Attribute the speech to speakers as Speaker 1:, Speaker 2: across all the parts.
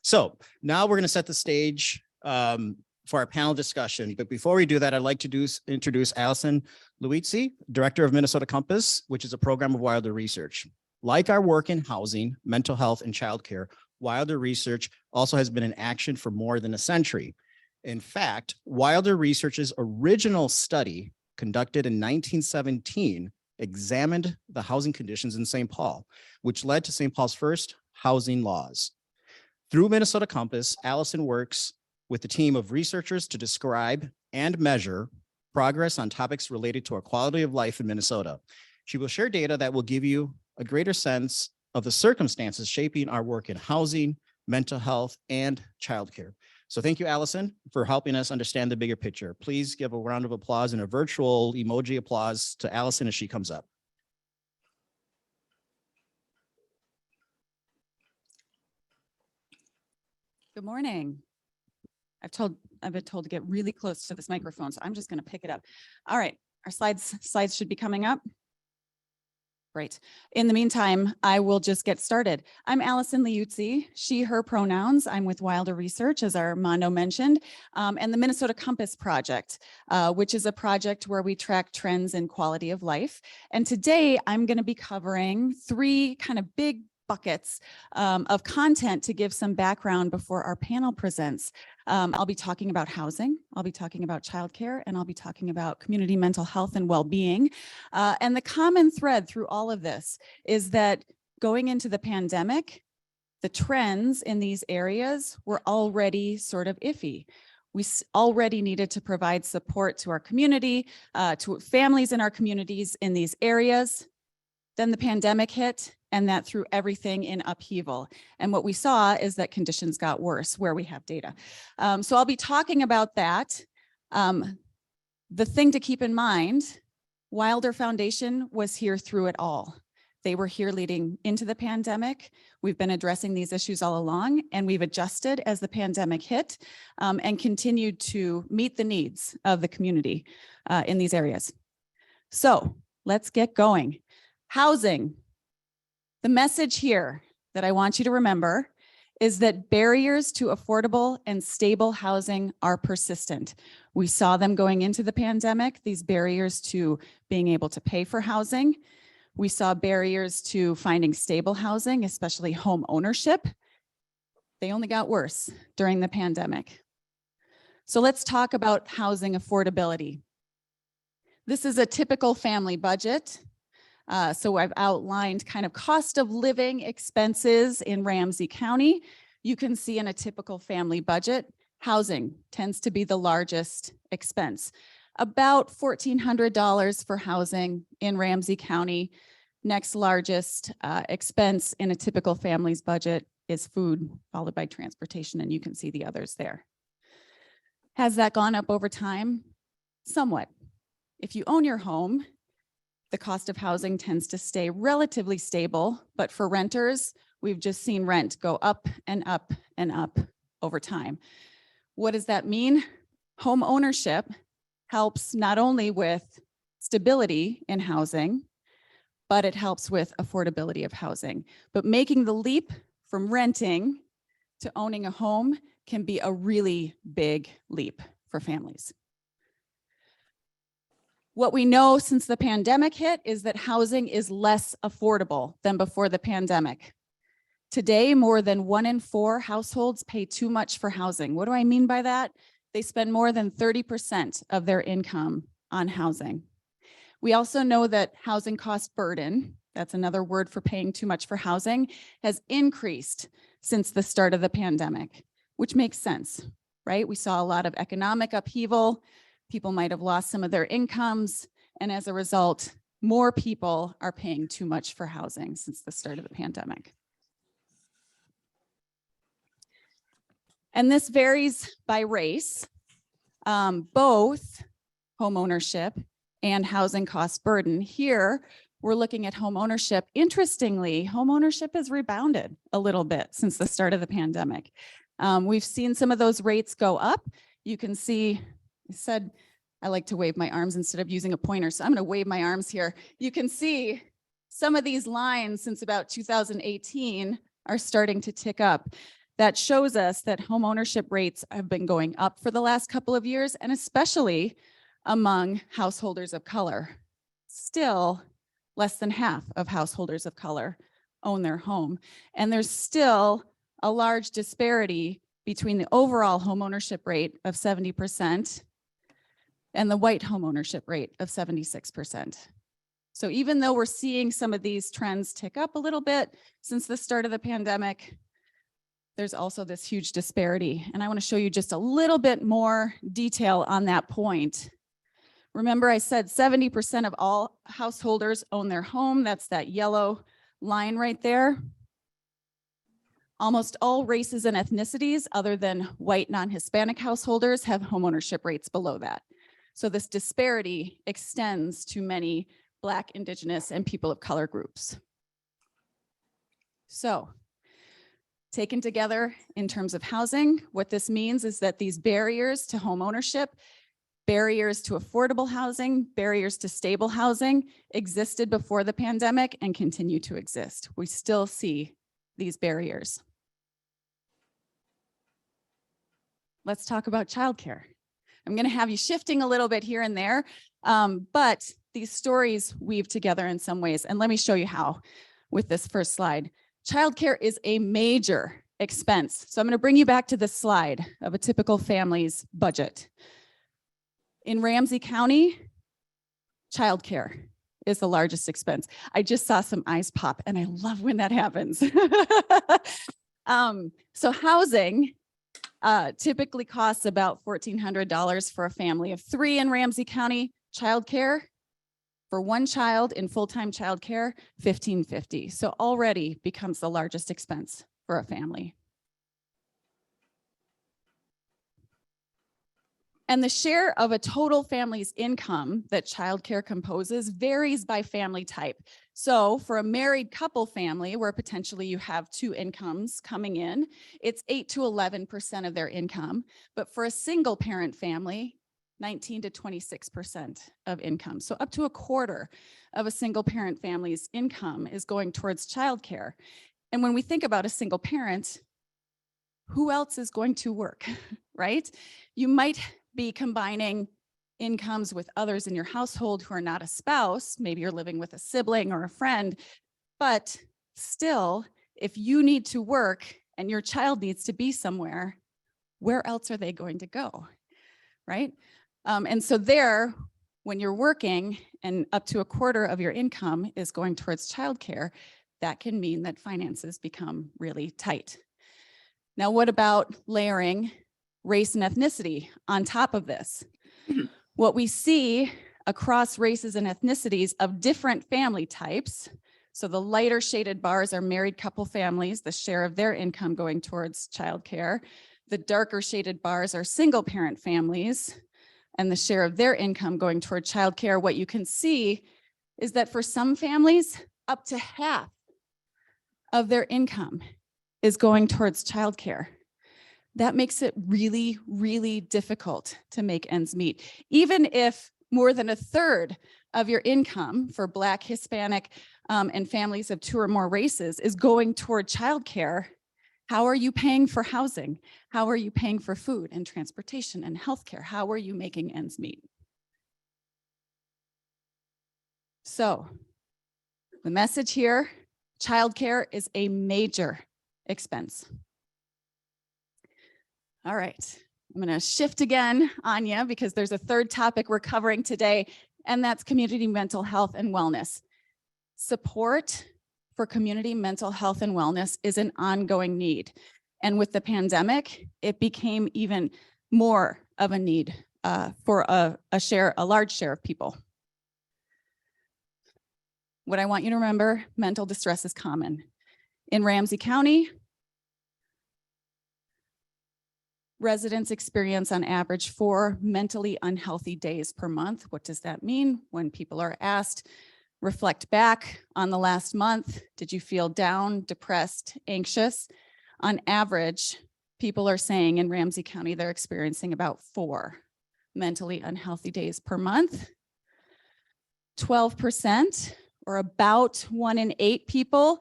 Speaker 1: So now we're going to set the stage for our panel discussion. But before we do that, I'd like to introduce Allison Luizzi, Director of Minnesota Compass, which is a program of Wilder Research. Like our work in housing, mental health, and childcare, Wilder Research also has been in action for more than a century. In fact, Wilder Research's original study, conducted in 1917, examined the housing conditions in St. Paul, which led to St. Paul's first housing laws. Through Minnesota Compass, Allison works with a team of researchers to describe and measure progress on topics related to our quality of life in Minnesota. She will share data that will give you a greater sense of the circumstances shaping our work in housing, mental health, and childcare. So thank you, Allison, for helping us understand the bigger picture. Please give a round of applause and a virtual emoji applause to Allison as she comes up.
Speaker 2: Good morning. I've been told to get really close to this microphone, so I'm just going to pick it up. All right, our slides should be coming up. Great. In the meantime, I will just get started. I'm Allison Liuzzi, she, her pronouns. I'm with Wilder Research, as Armando mentioned, and the Minnesota Compass Project, which is a project where we track trends in quality of life. And today I'm going to be covering three kind of big buckets of content to give some background before our panel presents. I'll be talking about housing, I'll be talking about childcare, and I'll be talking about community mental health and well-being. And the common thread through all of this is that going into the pandemic, the trends in these areas were already sort of iffy. We already needed to provide support to our community, to families in our communities in these areas. Then the pandemic hit, and that threw everything in upheaval. And what we saw is that conditions got worse where we have data. So I'll be talking about that. The thing to keep in mind, Wilder Foundation was here through it all. They were here leading into the pandemic. We've been addressing these issues all along, and we've adjusted as the pandemic hit and continued to meet the needs of the community in these areas. So let's get going. Housing. The message here that I want you to remember is that barriers to affordable and stable housing are persistent. We saw them going into the pandemic, these barriers to being able to pay for housing. We saw barriers to finding stable housing, especially home ownership. They only got worse during the pandemic. So let's talk about housing affordability. This is a typical family budget. So I've outlined kind of cost of living expenses in Ramsey County. You can see in a typical family budget, housing tends to be the largest expense. About $1,400 for housing in Ramsey County. Next largest expense in a typical family's budget is food, followed by transportation, and you can see the others there. Has that gone up over time? Somewhat. If you own your home, the cost of housing tends to stay relatively stable, but for renters, we've just seen rent go up and up and up over time. What does that mean? Home ownership helps not only with stability in housing, but it helps with affordability of housing. But making the leap from renting to owning a home can be a really big leap for families. What we know since the pandemic hit is that housing is less affordable than before the pandemic. Today, more than 1 in 4 households pay too much for housing. What do I mean by that? They spend more than 30% of their income on housing. We also know that housing cost burden, that's another word for paying too much for housing, has increased since the start of the pandemic, which makes sense, right? We saw a lot of economic upheaval. People might have lost some of their incomes, and as a result, more people are paying too much for housing since the start of the pandemic. And this varies by race. Both home ownership and housing cost burden. Here, we're looking at home ownership. Interestingly, home ownership has rebounded a little bit since the start of the pandemic. We've seen some of those rates go up. You can see, I said I like to wave my arms instead of using a pointer, so I'm going to wave my arms here. You can see some of these lines since about 2018 are starting to tick up. that shows us that home ownership rates have been going up for the last couple of years, and especially among householders of color. Still, less than half of householders of color own their home. And there's still a large disparity between the overall home ownership rate of 70% and the white home ownership rate of 76%. So even though we're seeing some of these trends tick up a little bit since the start of the pandemic, there's also this huge disparity. And I want to show you just a little bit more detail on that point. Remember, I said 70% of all householders own their home. That's that yellow line right there. Almost all races and ethnicities other than white non-Hispanic householders have homeownership rates below that. So this disparity extends to many Black, Indigenous, and people of color groups. So taken together in terms of housing, what this means is that these barriers to homeownership, barriers to affordable housing, barriers to stable housing existed before the pandemic and continue to exist. We still see these barriers. Let's talk about childcare. I'm going to have you shifting a little bit here and there, but these stories weave together in some ways. And let me show you how with this first slide. Childcare is a major expense. So I'm going to bring you back to this slide of a typical family's budget. In Ramsey County, childcare is the largest expense. I just saw some eyes pop, and I love when that happens. So housing typically costs about $1,400 for a family of 3 in Ramsey County. Childcare for one child in full-time childcare, $1,550. So already becomes the largest expense for a family. And the share of a total family's income that childcare composes varies by family type. So for a married couple family where potentially you have 2 incomes coming in, it's 8 to 11% of their income. But for a single parent family, 19 to 26% of income. So up to a quarter of a single parent family's income is going towards childcare. And when we think about a single parent, who else is going to work, right? You might be combining incomes with others in your household who are not a spouse. Maybe you're living with a sibling or a friend, but still, if you need to work and your child needs to be somewhere, where else are they going to go, right? And so there, when you're working and up to a quarter of your income is going towards childcare, that can mean that finances become really tight. Now, what about layering race and ethnicity on top of this? What we see across races and ethnicities of different family types, so the lighter shaded bars are married couple families, the share of their income going towards childcare. The darker shaded bars are single parent families and the share of their income going toward childcare. What you can see is that for some families, up to half of their income is going towards childcare. That makes it really, really difficult to make ends meet. Even if more than a third of your income for Black, Hispanic, and families of 2 or more races is going toward childcare, how are you paying for housing? How are you paying for food and transportation and healthcare? How are you making ends meet? So the message here, childcare is a major expense. All right, I'm going to shift again, Anya, because there's a third topic we're covering today, and that's community mental health and wellness. Support for community mental health and wellness is an ongoing need. And with the pandemic, it became even more of a need for a large share of people. What I want you to remember, mental distress is common. In Ramsey County, residents experience on average 4 mentally unhealthy days per month. What does that mean? When people are asked, reflect back on the last month, did you feel down, depressed, anxious? On average, people are saying in Ramsey County, they're experiencing about 4 mentally unhealthy days per month. 12%, or about 1 in 8 people,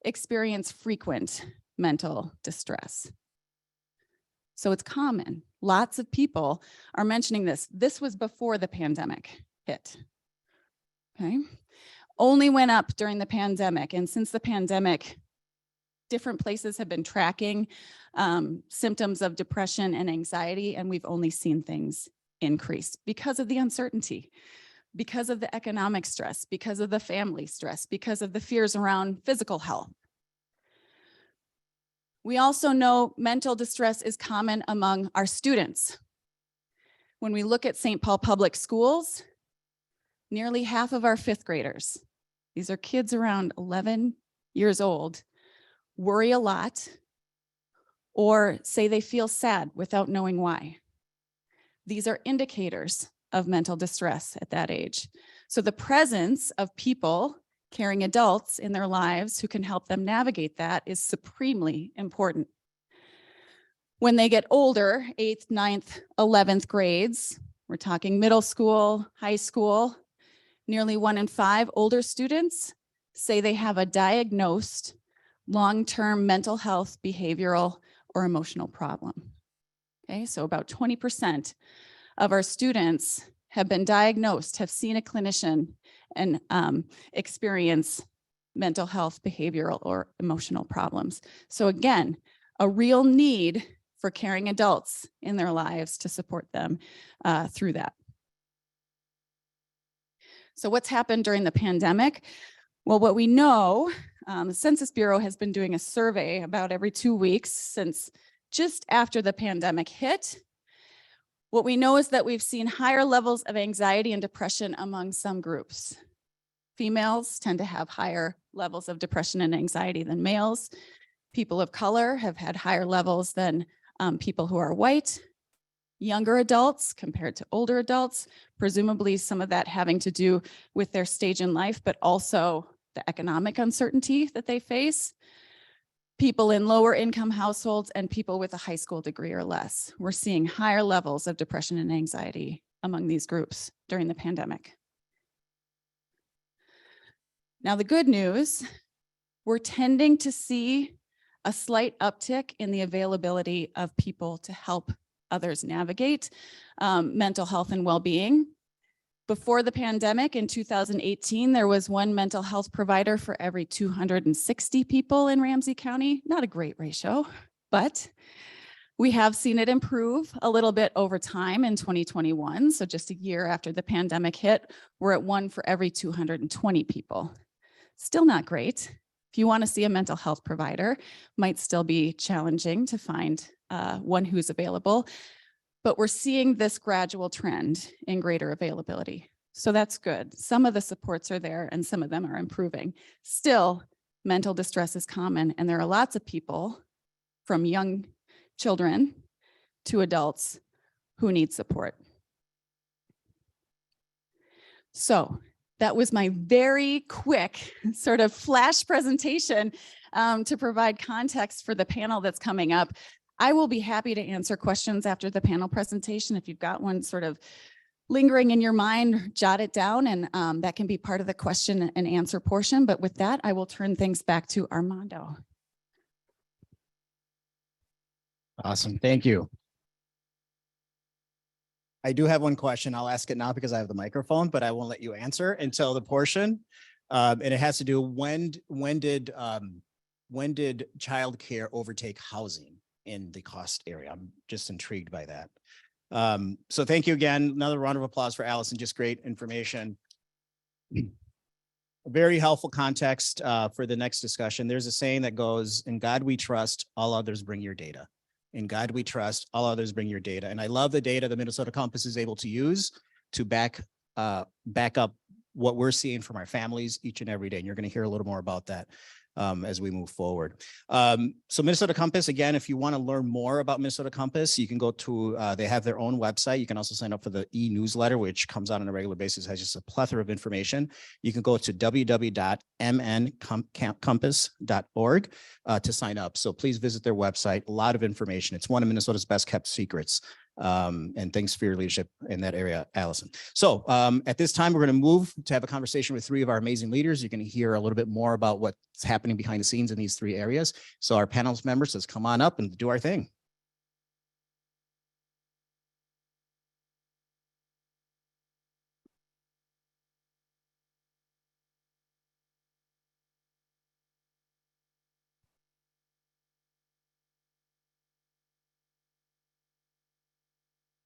Speaker 2: experience frequent mental distress. So it's common. Lots of people are mentioning this. This was before the pandemic hit. Okay. Only went up during the pandemic. And since the pandemic, different places have been tracking symptoms of depression and anxiety, and we've only seen things increase because of the uncertainty, because of the economic stress, because of the family stress, because of the fears around physical health. We also know mental distress is common among our students. When we look at St. Paul Public Schools, nearly half of our fifth graders, these are kids around 11 years old, worry a lot or say they feel sad without knowing why. These are indicators of mental distress at that age. So the presence of people, caring adults in their lives who can help them navigate that is supremely important. When they get older, 8th, 9th, 11th grades, we're talking middle school, high school, nearly 1 in 5 older students say they have a diagnosed long-term mental health, behavioral, or emotional problem. Okay, so about 20% of our students have been diagnosed, have seen a clinician, and experience mental health, behavioral, or emotional problems. So again, a real need for caring adults in their lives to support them through that. So what's happened during the pandemic? Well, what we know, the Census Bureau has been doing a survey about every 2 weeks since just after the pandemic hit. What we know is that we've seen higher levels of anxiety and depression among some groups. Females tend to have higher levels of depression and anxiety than males. People of color have had higher levels than people who are white. Younger adults compared to older adults, presumably some of that having to do with their stage in life, but also the economic uncertainty that they face. People in lower income households and people with a high school degree or less. We're seeing higher levels of depression and anxiety among these groups during the pandemic. Now, the good news, we're tending to see a slight uptick in the availability of people to help others navigate mental health and well-being. Before the pandemic in 2018, there was 1 mental health provider for every 260 people in Ramsey County. Not a great ratio, but we have seen it improve a little bit over time in 2021. So just a year after the pandemic hit, we're at 1 for every 220 people. Still not great. If you want to see a mental health provider, might still be challenging to find one who's available. But we're seeing this gradual trend in greater availability. So that's good. Some of the supports are there and some of them are improving. Still, mental distress is common, and there are lots of people from young children to adults who need support. So that was my very quick sort of flash presentation to provide context for the panel that's coming up. I will be happy to answer questions after the panel presentation. If you've got one sort of lingering in your mind, jot it down, and that can be part of the question and answer portion. But with that, I will turn things back to Armando.
Speaker 1: Awesome. Thank you. I do have one question. I'll ask it now because I have the microphone, but I won't let you answer until the portion. And it has to do when did childcare overtake housing in the cost area? I'm just intrigued by that. So thank you again. Another round of applause for Allison. Just great information. Very helpful context for the next discussion. There's a saying that goes, "In God we trust, all others bring your data." In God we trust, all others bring your data. And I love the data the Minnesota Compass is able to use to back up what we're seeing from our families each and every day. And you're going to hear a little more about that as we move forward. So Minnesota Compass, again, if you want to learn more about Minnesota Compass, you can go to, they have their own website. You can also sign up for the e-newsletter, which comes out on a regular basis, has just a plethora of information. You can go to www.mncompass.org to sign up. So please visit their website. A lot of information. It's one of Minnesota's best kept secrets. And thanks for your leadership in that area, Allison. So at this time, we're going to move to have a conversation with 3 of our amazing leaders. You're going to hear a little bit more about what's happening behind the scenes in these 3 areas. So our panel members, let's come on up and do our thing.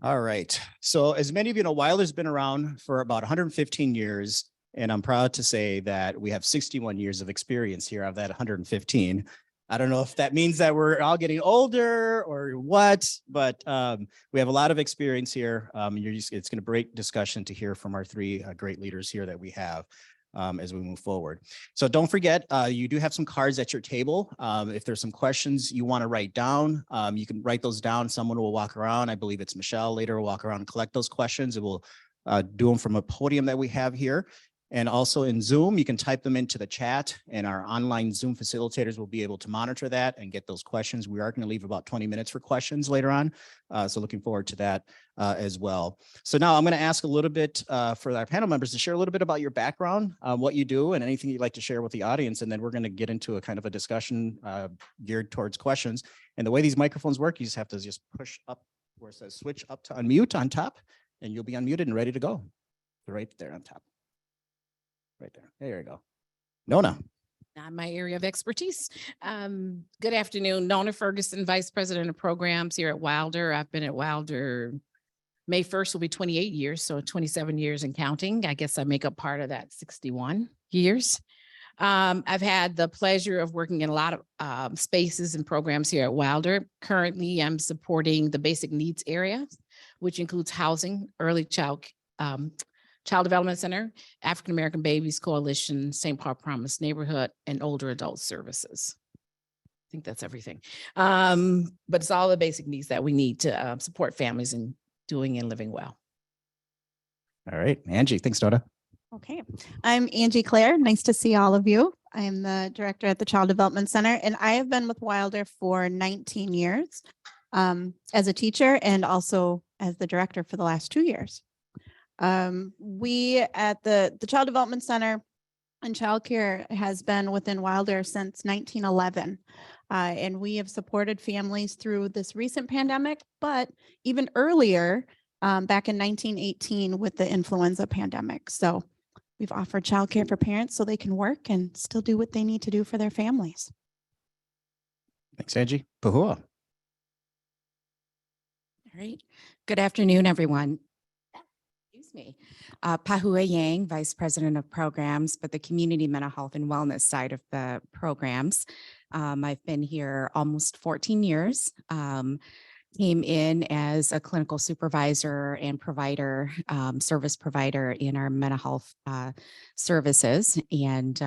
Speaker 1: All right. So as many of you know, Wilder's been around for about 115 years, and I'm proud to say that we have 61 years of experience here of that 115. I don't know if that means that we're all getting older or what, but we have a lot of experience here. It's going to be a great discussion to hear from our three great leaders here that we have as we move forward. So don't forget, you do have some cards at your table. If there's some questions you want to write down, you can write those down. Someone will walk around. I believe it's Michelle later will walk around and collect those questions. It will do them from a podium that we have here. And also in Zoom, you can type them into the chat and our online Zoom facilitators will be able to monitor that and get those questions. We are going to leave about 20 minutes for questions later on. So looking forward to that as well. So now I'm going to ask a little bit for our panel members to share a little bit about your background, what you do and anything you'd like to share with the audience. And then we're going to get into a kind of a discussion geared towards questions. And the way these microphones work, you just have to just push up where it says switch up to unmute on top and you'll be unmuted and ready to go. Right there on top. Right there. There you go. Nona.
Speaker 3: Not my area of expertise. Good afternoon. Nona Ferguson, Vice President of Programs here at Wilder. I've been at Wilder, May 1st will be 28 years, so 27 years and counting. I guess I make up part of that 61 years. I've had the pleasure of working in a lot of spaces and programs here at Wilder. Currently, I'm supporting the basic needs area, which includes housing, early child Development Center, African American Babies Coalition, St. Paul Promise Neighborhood, and older adult services. I think that's everything. But it's all the basic needs that we need to support families in doing and living well.
Speaker 1: All right, Angie, thanks, Nona.
Speaker 4: Okay, I'm Angie Claire. Nice to see all of you. I am the director at the Child Development Center, and I have been with Wilder for 19 years as a teacher and also as the director for the last 2 years. We at the Child Development Center and childcare has been within Wilder since 1911. And we have supported families through this recent pandemic, but even earlier, back in 1918 with the influenza pandemic. So we've offered childcare for parents so they can work and still do what they need to do for their families.
Speaker 1: Thanks, Angie. Pahua.
Speaker 5: All right. Good afternoon, everyone. Me. Pahua Yang, Vice President of Programs, but the Community Mental Health and Wellness side of the programs. I've been here almost 14 years. Came in as a clinical supervisor and provider, service provider in our mental health services. And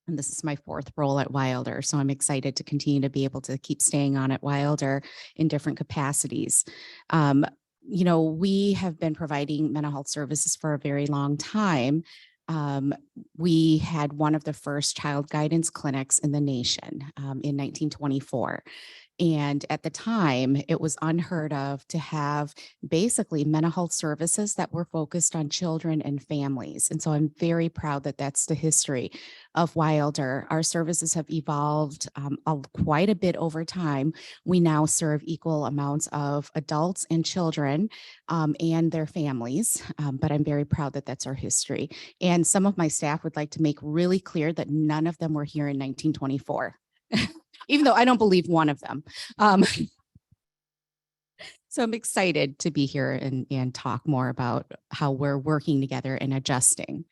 Speaker 5: this is my 4th role at Wilder. So I'm excited to continue to be able to keep staying on at Wilder in different capacities. You know, we have been providing mental health services for a very long time. We had one of the first child guidance clinics in the nation in 1924. And at the time, it was unheard of to have basically mental health services that were focused on children and families. And so I'm very proud that that's the history of Wilder. Our services have evolved quite a bit over time. We now serve equal amounts of adults and children and their families, but I'm very proud that that's our history. And some of my staff would like to make really clear that none of them were here in 1924. Even though I don't believe one of them. So I'm excited to be here and talk more about how we're working together and adjusting.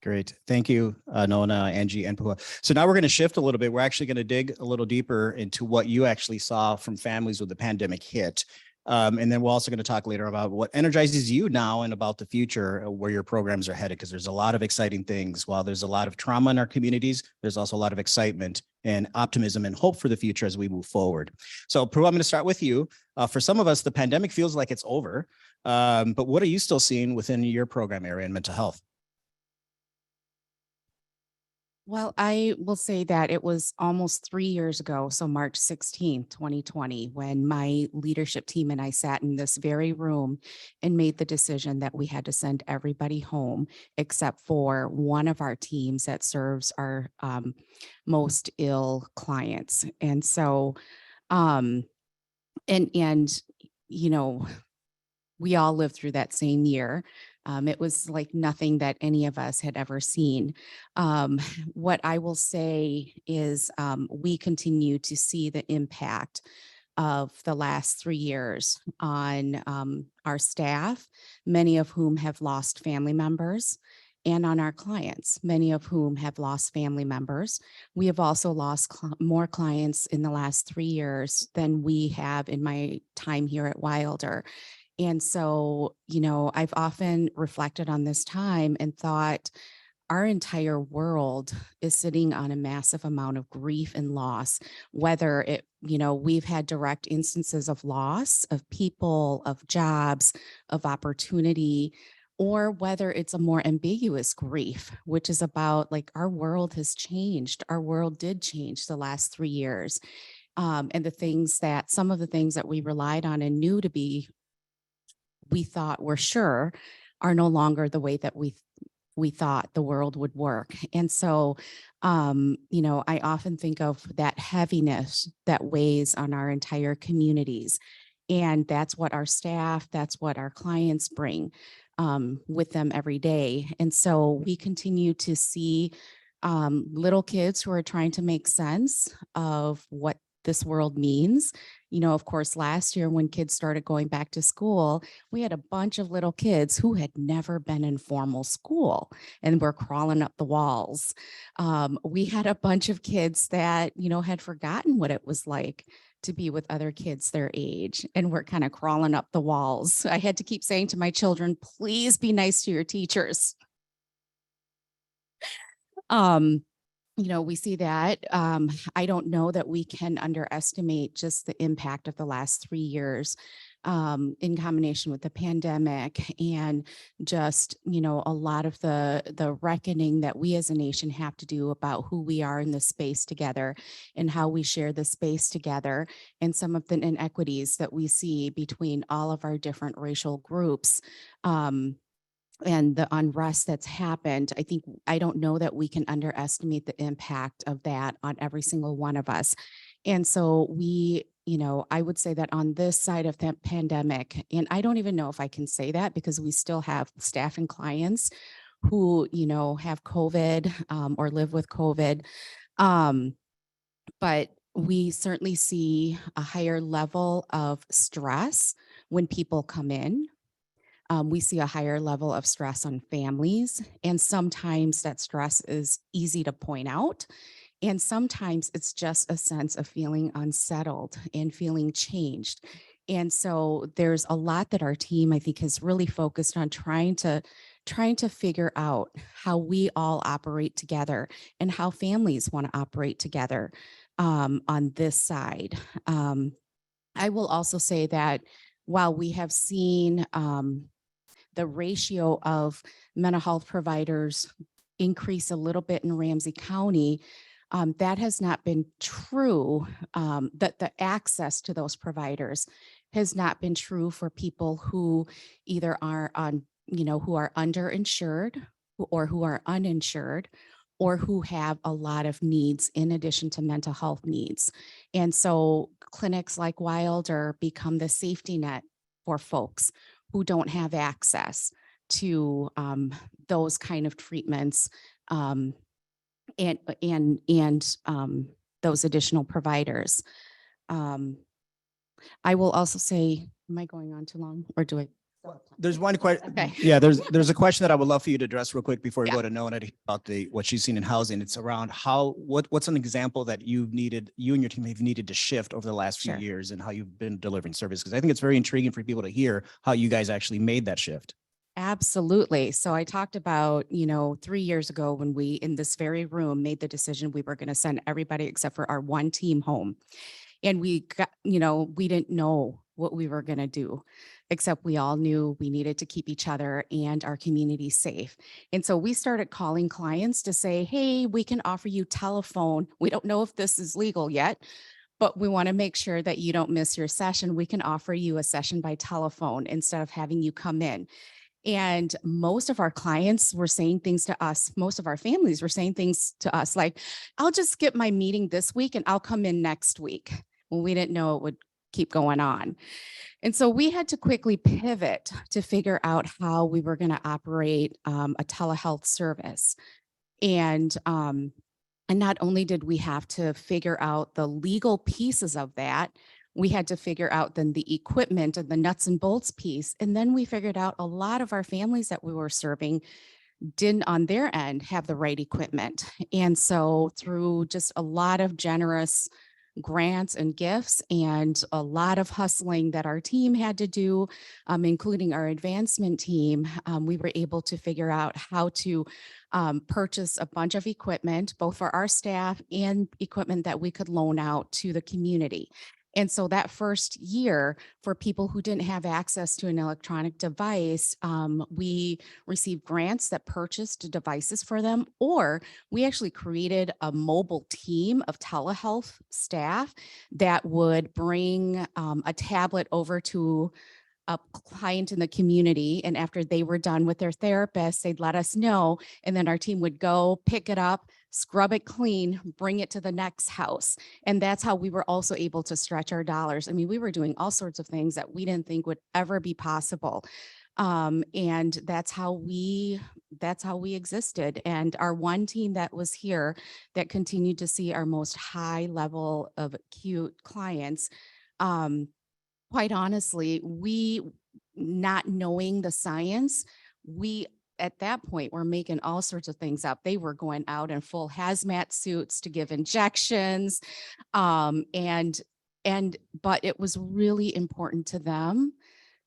Speaker 1: Great. Thank you, Nona, Angie, and Pahua. So now we're going to shift a little bit. We're actually going to dig a little deeper into what you actually saw from families when the pandemic hit. And then we're also going to talk later about what energizes you now and about the future, where your programs are headed, because there's a lot of exciting things. While there's a lot of trauma in our communities, there's also a lot of excitement and optimism and hope for the future as we move forward. So Pru, I'm going to start with you. For some of us, the pandemic feels like it's over, but what are you still seeing within your program area in mental health?
Speaker 5: Well, I will say that it was almost 3 years ago, so March 16th, 2020, when my leadership team and I sat in this very room and made the decision that we had to send everybody home except for one of our teams that serves our most ill clients. And so, you know, we all lived through that same year. It was like nothing that any of us had ever seen. What I will say is we continue to see the impact of the last 3 years on our staff, many of whom have lost family members, and on our clients, many of whom have lost family members. We have also lost more clients in the last 3 years than we have in my time here at Wilder. And so, I've often reflected on this time and thought, our entire world is sitting on a massive amount of grief and loss, whether we've had direct instances of loss of people, of jobs, of opportunity, or whether it's a more ambiguous grief, which is about like our world has changed. Our world did change the last 3 years. And some of the things that we relied on and knew to be, we thought were sure, are no longer the way that we thought the world would work. And so, I often think of that heaviness that weighs on our entire communities. And that's what our staff, that's what our clients bring with them every day. And so we continue to see little kids who are trying to make sense of what this world means. Of course, last year when kids started going back to school, we had a bunch of little kids who had never been in formal school and were crawling up the walls. We had a bunch of kids that, had forgotten what it was like to be with other kids their age and were kind of crawling up the walls. I had to keep saying to my children, please be nice to your teachers. We see that. I don't know that we can underestimate just the impact of the last 3 years in combination with the pandemic and just, a lot of the reckoning that we as a nation have to do about who we are in this space together and how we share the space together, and some of the inequities that we see between all of our different racial groups. And the unrest that's happened, I don't know that we can underestimate the impact of that on every single one of us. And so I would say that on this side of the pandemic, and I don't even know if I can say that because we still have staff and clients who, have COVID or live with COVID. But we certainly see a higher level of stress when people come in. We see a higher level of stress on families, and sometimes that stress is easy to point out. And sometimes it's just a sense of feeling unsettled and feeling changed. And so there's a lot that our team, I think, has really focused on trying to figure out how we all operate together and how families want to operate together on this side. I will also say that while we have seen the ratio of mental health providers increase a little bit in Ramsey County, that has not been true, that the access to those providers has not been true for people who either are who are underinsured or who are uninsured, or who have a lot of needs in addition to mental health needs. And so clinics like Wilder become the safety net for folks who don't have access to those kind of treatments and those additional providers. I will also say, am I going on too long, or do I?
Speaker 1: There's one question.
Speaker 5: Okay.
Speaker 1: Yeah, there's a question that I would love for you to address real quick before we
Speaker 5: Yeah.
Speaker 1: go to Nona about what she's seen in housing. It's around what's an example that you and your team have needed to shift over the last few
Speaker 5: Sure.
Speaker 1: years and how you've been delivering service. Because I think it's very intriguing for people to hear how you guys actually made that shift.
Speaker 5: Absolutely. So I talked about, 3 years ago when we in this very room made the decision we were going to send everybody except for our one team home. And we got, we didn't know what we were going to do, except we all knew we needed to keep each other and our community safe. And so we started calling clients to say, hey, we can offer you telephone. We don't know if this is legal yet, but we want to make sure that you don't miss your session. We can offer you a session by telephone instead of having you come in. And most of our clients were saying things to us. Most of our families were saying things to us like, I'll just skip my meeting this week and I'll come in next week. Well, we didn't know it would keep going on. And so we had to quickly pivot to figure out how we were going to operate a telehealth service. And not only did we have to figure out the legal pieces of that, We had to figure out then the equipment and the nuts and bolts piece. And then we figured out a lot of our families that we were serving didn't on their end have the right equipment. And so through just a lot of generous grants and gifts and a lot of hustling that our team had to do, including our advancement team, we were able to figure out how to purchase a bunch of equipment, both for our staff and equipment that we could loan out to the community. And so that first year, for people who didn't have access to an electronic device, we received grants that purchased devices for them, or we actually created a mobile team of telehealth staff that would bring a tablet over to a client in the community. And after they were done with their therapist, they'd let us know. And then our team would go pick it up, scrub it clean, bring it to the next house. And that's how we were also able to stretch our dollars. I mean, we were doing all sorts of things that we didn't think would ever be possible. And that's how we existed. And our one team that was here that continued to see our most high level of acute clients, quite honestly, we, not knowing the science, we at that point were making all sorts of things up. They were going out in full hazmat suits to give injections. But it was really important to them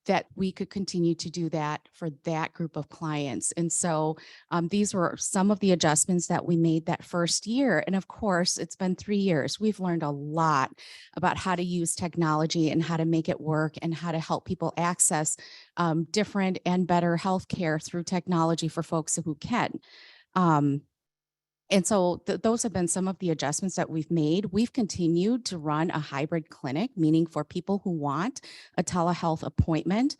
Speaker 5: that we could continue to do that for that group of clients. And so these were some of the adjustments that we made that first year. And of course, it's been 3 years. We've learned a lot about how to use technology and how to make it work and how to help people access different and better healthcare through technology for folks who can. And so those have been some of the adjustments that we've made. We've continued to run a hybrid clinic, meaning for people who want a telehealth appointment,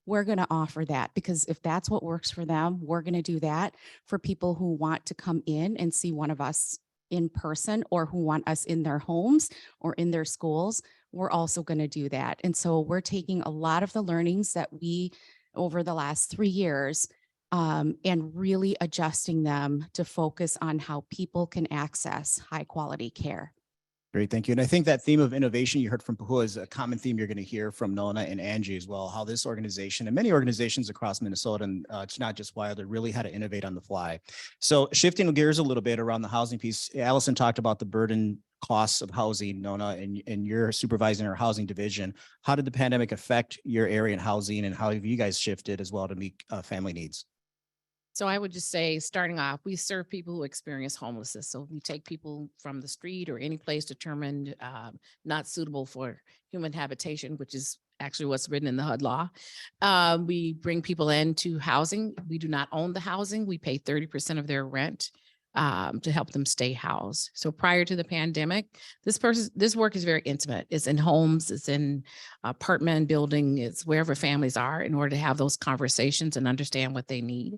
Speaker 5: we're going to offer that, because if that's what works for them, we're going to do that. For people who want to come in and see one of us in person, or who want us in their homes or in their schools, we're also going to do that. And so we're taking a lot of the learnings that we over the last 3 years and really adjusting them to focus on how people can access high quality care.
Speaker 1: Great, thank you. And I think that theme of innovation you heard from Pahua is a common theme you're going to hear from Nona and Angie as well, how this organization and many organizations across Minnesota, and it's not just Wilder, really had to innovate on the fly. So shifting gears a little bit around the housing piece, Allison talked about the burden costs of housing, Nona, and you're supervising our housing division. How did the pandemic affect your area in housing, and how have you guys shifted as well to meet family needs?
Speaker 3: So I would just say, starting off, we serve people who experience homelessness. So we take people from the street or any place determined not suitable for human habitation, which is actually what's written in the HUD law. We bring people into housing. We do not own the housing. We pay 30% of their rent to help them stay housed. So prior to the pandemic, this work is very intimate. It's in homes, it's in apartment building, it's wherever families are, in order to have those conversations and understand what they need.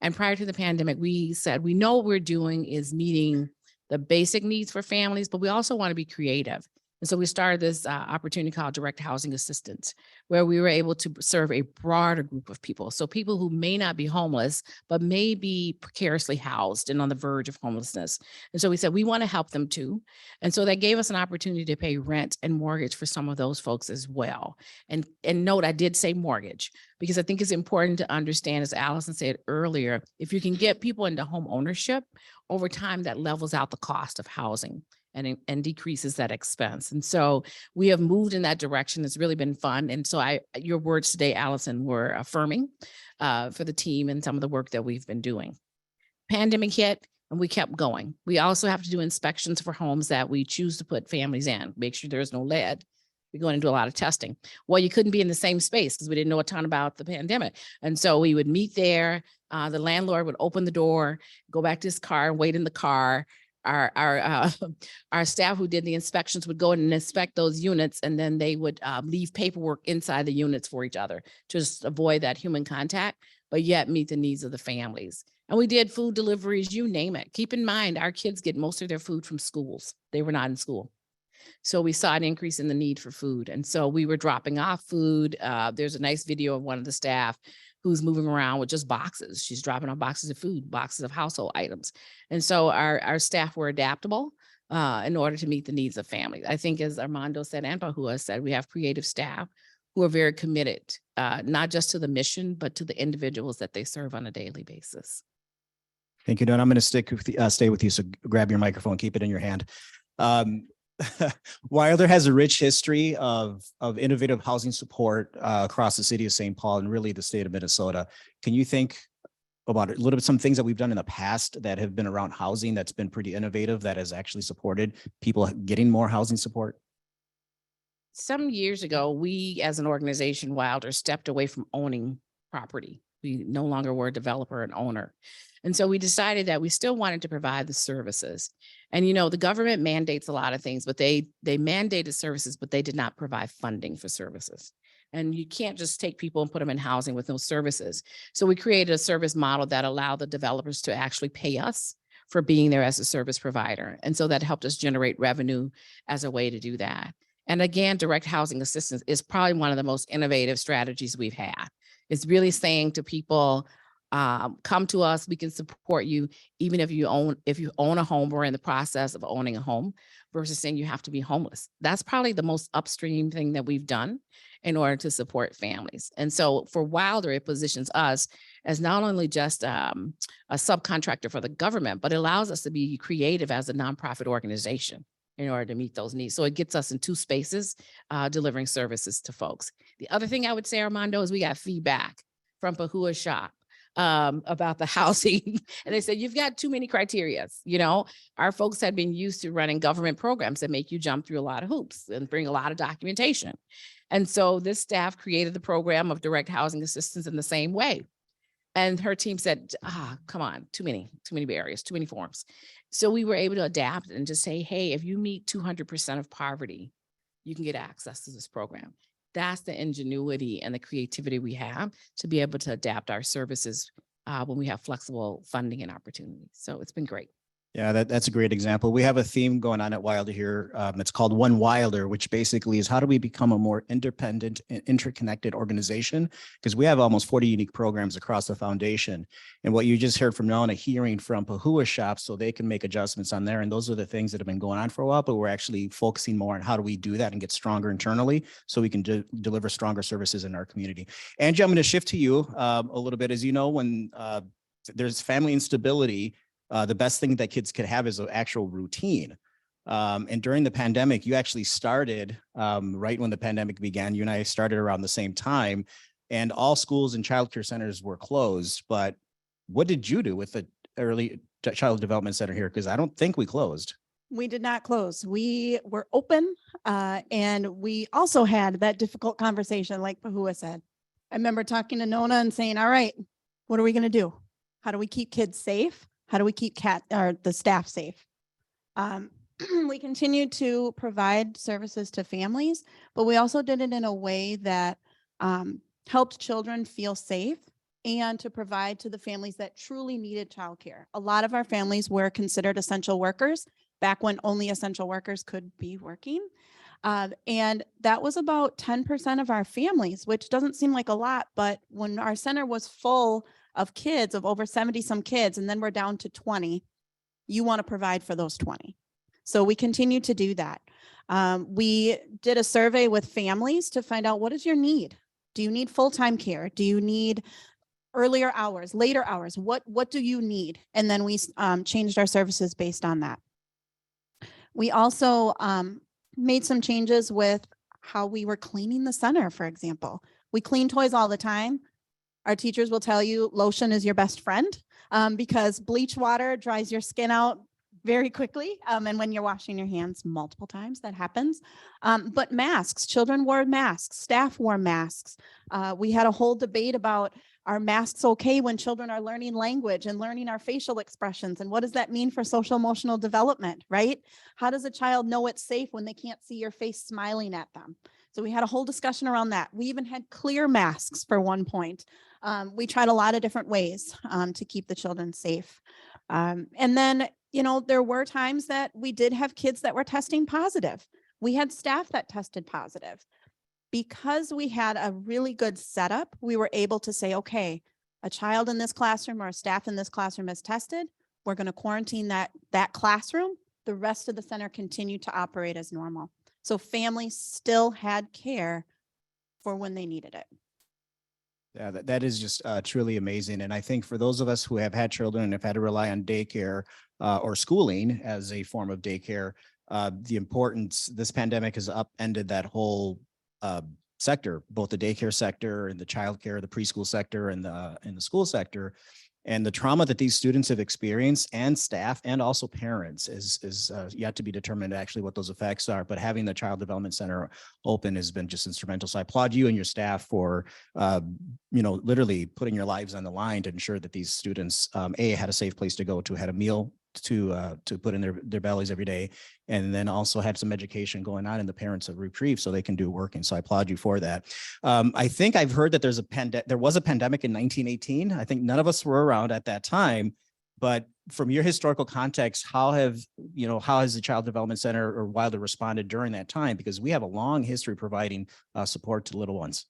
Speaker 3: And prior to the pandemic, we said, we know what we're doing is meeting the basic needs for families, but we also want to be creative. And so we started this opportunity called Direct Housing Assistance, where we were able to serve a broader group of people. So people who may not be homeless, but may be precariously housed and on the verge of homelessness. And so we said, we want to help them too. And so that gave us an opportunity to pay rent and mortgage for some of those folks as well. And note, I did say mortgage, because I think it's important to understand, as Allison said earlier, if you can get people into home ownership, over time that levels out the cost of housing and decreases that expense. And so we have moved in that direction. It's really been fun. And so your words today, Allison, were affirming for the team and some of the work that we've been doing. Pandemic hit and we kept going. We also have to do inspections for homes that we choose to put families in, make sure there's no lead. We're going to do a lot of testing. Well, you couldn't be in the same space because we didn't know a ton about the pandemic. And so we would meet there. The landlord would open the door, go back to his car and wait in the car. Our staff who did the inspections would go in and inspect those units, and then they would leave paperwork inside the units for each other to just avoid that human contact, but yet meet the needs of the families. And we did food deliveries, you name it. Keep in mind, our kids get most of their food from schools. They were not in school. So we saw an increase in the need for food. And so we were dropping off food. There's a nice video of one of the staff who's moving around with just boxes. She's dropping off boxes of food, boxes of household items. And so our staff were adaptable. in order to meet the needs of families. I think as Armando said and Pahua said, we have creative staff who are very committed, not just to the mission, but to the individuals that they serve on a daily basis.
Speaker 1: Thank you, Don. I'm going to stay with you. So grab your microphone, keep it in your hand. Wilder has a rich history of innovative housing support across the city of St. Paul and really the state of Minnesota. Can you think about a little bit some things that we've done in the past that have been around housing that's been pretty innovative that has actually supported people getting more housing support?
Speaker 3: Some years ago, we as an organization, Wilder, stepped away from owning property. We no longer were a developer and owner. And so we decided that we still wanted to provide the services. And, you know, the government mandates a lot of things, but they mandated services, but they did not provide funding for services. And you can't just take people and put them in housing with no services. So we created a service model that allowed the developers to actually pay us for being there as a service provider. And so that helped us generate revenue as a way to do that. And again, direct housing assistance is probably one of the most innovative strategies we've had. It's really saying to people, come to us, we can support you, even if you own a home or in the process of owning a home, versus saying you have to be homeless. That's probably the most upstream thing that we've done in order to support families. And so for Wilder, it positions us as not only just a subcontractor for the government, but it allows us to be creative as a nonprofit organization in order to meet those needs. So it gets us in two spaces, delivering services to folks. The other thing I would say, Armando, is we got feedback from Pahua Shop about the housing. And they said, you've got too many criteria. You know, our folks had been used to running government programs that make you jump through a lot of hoops and bring a lot of documentation. And so this staff created the program of direct housing assistance in the same way. And her team said, come on, too many barriers, too many forms. So we were able to adapt and just say, hey, if you meet 200% of poverty, you can get access to this program. That's the ingenuity and the creativity we have to be able to adapt our services when we have flexible funding and opportunities. So it's been great.
Speaker 1: Yeah, that's a great example. We have a theme going on at Wilder here. It's called One Wilder, which basically is how do we become a more independent and interconnected organization? Because we have almost 40 unique programs across the foundation. And what you just heard from Nona, hearing from Pahua Shop, so they can make adjustments on there. And those are the things that have been going on for a while, but we're actually focusing more on how do we do that and get stronger internally so we can deliver stronger services in our community. Angie, I'm going to shift to you a little bit. As you know, when there's family instability, the best thing that kids could have is an actual routine. And during the pandemic, you actually started right when the pandemic began. You and I started around the same time, and all schools and childcare centers were closed. But what did you do with the early child development center here? Because I don't think we closed.
Speaker 4: We did not close. We were open, and we also had that difficult conversation, like Pahua said. I remember talking to Nona and saying, all right, what are we going to do? How do we keep kids safe? How do we keep the staff safe? We continued to provide services to families, but we also did it in a way that helped children feel safe and to provide to the families that truly needed childcare. A lot of our families were considered essential workers back when only essential workers could be working. And that was about 10% of our families, which doesn't seem like a lot, but when our center was full of kids, of over 70 some kids, and then we're down to 20, you want to provide for those 20. So we continue to do that. We did a survey with families to find out, what is your need? Do you need full-time care? Do you need earlier hours, later hours? What do you need? And then we changed our services based on that. We also made some changes with how we were cleaning the center, for example. We clean toys all the time. Our teachers will tell you lotion is your best friend because bleach water dries your skin out very quickly. And when you're washing your hands multiple times, that happens. But masks, children wore masks, staff wore masks. We had a whole debate about, are masks okay when children are learning language and learning our facial expressions? And what does that mean for social emotional development, right? How does a child know it's safe when they can't see your face smiling at them? So we had a whole discussion around that. We even had clear masks for one point. We tried a lot of different ways to keep the children safe. And then, you know, there were times that we did have kids that were testing positive. We had staff that tested positive. Because we had a really good setup, we were able to say, okay, a child in this classroom or a staff in this classroom is tested. We're going to quarantine that classroom. the rest of the center continued to operate as normal. So families still had care for when they needed it.
Speaker 1: Yeah, that is just truly amazing. And I think for those of us who have had children and have had to rely on daycare or schooling as a form of daycare, the importance, this pandemic has upended that whole sector, both the daycare sector and the childcare, the preschool sector and the school sector. And the trauma that these students have experienced, and staff and also parents, is yet to be determined actually what those effects are. But having the Child Development Center open has been just instrumental. So I applaud you and your staff for, literally putting your lives on the line to ensure that these students, A, had a safe place to go to, had a meal to put in their bellies every day, and then also had some education going on, and the parents have reprieve so they can do working. So I applaud you for that. I think I've heard that there was a pandemic in 1918. I think none of us were around at that time, but from your historical context, how has the Child Development Center or Wilder responded during that time? Because we have a long history providing support to little ones.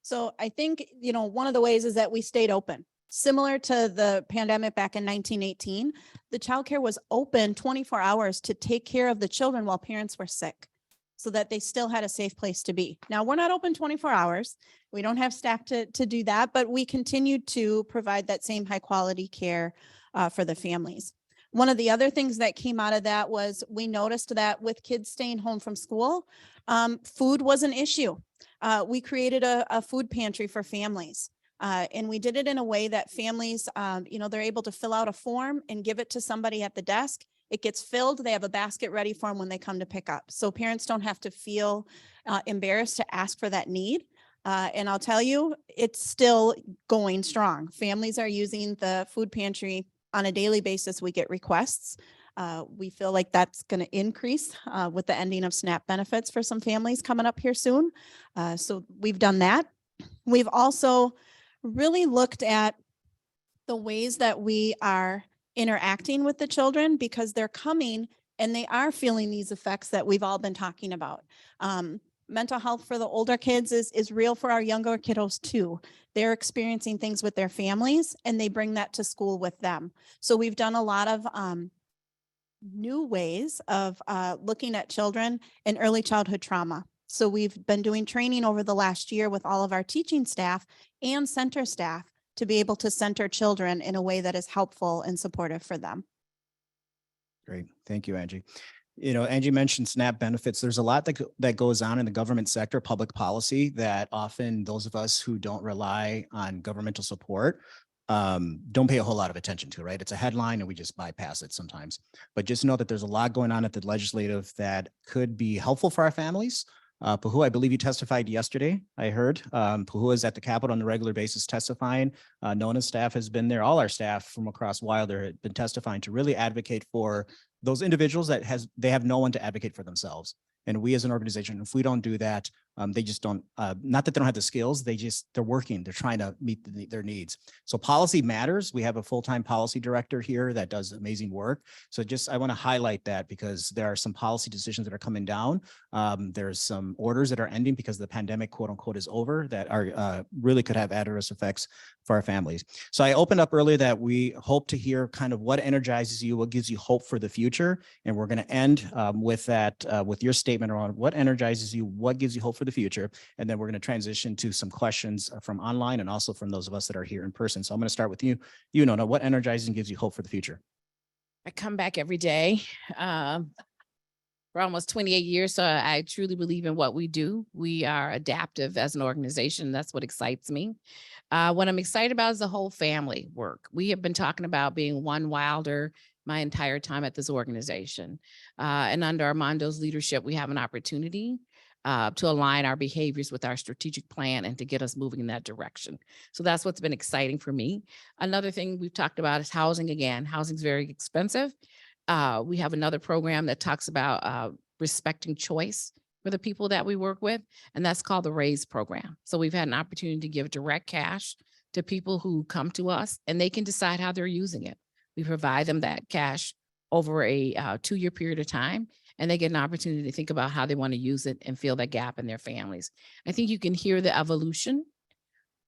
Speaker 4: So I think, one of the ways is that we stayed open. Similar to the pandemic back in 1918, the childcare was open 24 hours to take care of the children while parents were sick, so that they still had a safe place to be. Now, we're not open 24 hours. We don't have staff to do that, but we continue to provide that same high quality care for the families. One of the other things that came out of that was we noticed that with kids staying home from school, food was an issue. We created a food pantry for families. And we did it in a way that families, they're able to fill out a form and give it to somebody at the desk. It gets filled. They have a basket ready for them when they come to pick up. So parents don't have to feel embarrassed to ask for that need. And I'll tell you, it's still going strong. Families are using the food pantry on a daily basis. We get requests. We feel like that's going to increase with the ending of SNAP benefits for some families coming up here soon. So we've done that. We've also really looked at the ways that we are interacting with the children, because they're coming and they are feeling these effects that we've all been talking about. Mental health for the older kids is real for our younger kiddos too. They're experiencing things with their families and they bring that to school with them. So we've done a lot of new ways of looking at children and early childhood trauma. So we've been doing training over the last year with all of our teaching staff and center staff to be able to center children in a way that is helpful and supportive for them.
Speaker 1: Great. Thank you, Angie. Angie mentioned SNAP benefits. There's a lot that goes on in the government sector, public policy, that often those of us who don't rely on governmental support don't pay a whole lot of attention to, right? It's a headline and we just bypass it sometimes. But just know that there's a lot going on at the legislative that could be helpful for our families. Pahu, I believe you testified yesterday, I heard. Pahu is at the Capitol on a regular basis testifying. Nona's staff has been there. All our staff from across Wilder have been testifying to really advocate for those individuals that they have no one to advocate for themselves. And we as an organization, if we don't do that, they just don't, not that they don't have the skills, they're working, they're trying to meet their needs. So policy matters. We have a full-time policy director here that does amazing work. So I want to highlight that because there are some policy decisions that are coming down. There's some orders that are ending because the pandemic, quote unquote, is over, that are really could have adverse effects for our families. So I opened up earlier that we hope to hear kind of what energizes you, what gives you hope for the future. And we're going to end with that, with your statement around what energizes you, what gives you hope for the future. And then we're going to transition to some questions from online and also from those of us that are here in person. So I'm going to start with you, Nona. What energizes and gives you hope for the future?
Speaker 3: I come back every day for almost 28 years. So I truly believe in what we do. We are adaptive as an organization. That's what excites me. What I'm excited about is the whole family work. We have been talking about being one Wilder my entire time at this organization. And under Armando's leadership, we have an opportunity to align our behaviors with our strategic plan and to get us moving in that direction. So that's what's been exciting for me. Another thing we've talked about is housing again. Housing is very expensive. We have another program that talks about respecting choice for the people that we work with, and that's called the RAISE program. So we've had an opportunity to give direct cash to people who come to us and they can decide how they're using it. We provide them that cash over a 2-year period of time, and they get an opportunity to think about how they want to use it and fill that gap in their families. I think you can hear the evolution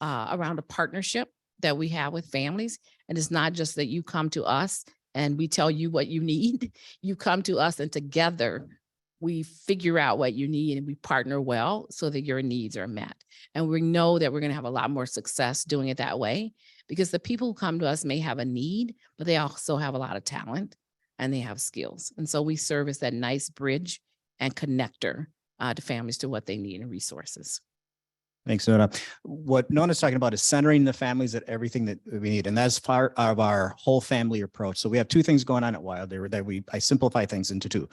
Speaker 3: around a partnership that we have with families. And it's not just that you come to us and we tell you what you need. You come to us and together we figure out what you need and we partner well so that your needs are met. And we know that we're going to have a lot more success doing it that way because the people who come to us may have a need, but they also have a lot of talent and they have skills. And so we serve as that nice bridge and connector to families to what they need and resources.
Speaker 1: Thanks, Nona. What Nona's talking about is centering the families at everything that we need. And that's part of our whole family approach. So we have two things going on at Wilder that I simplify things into two.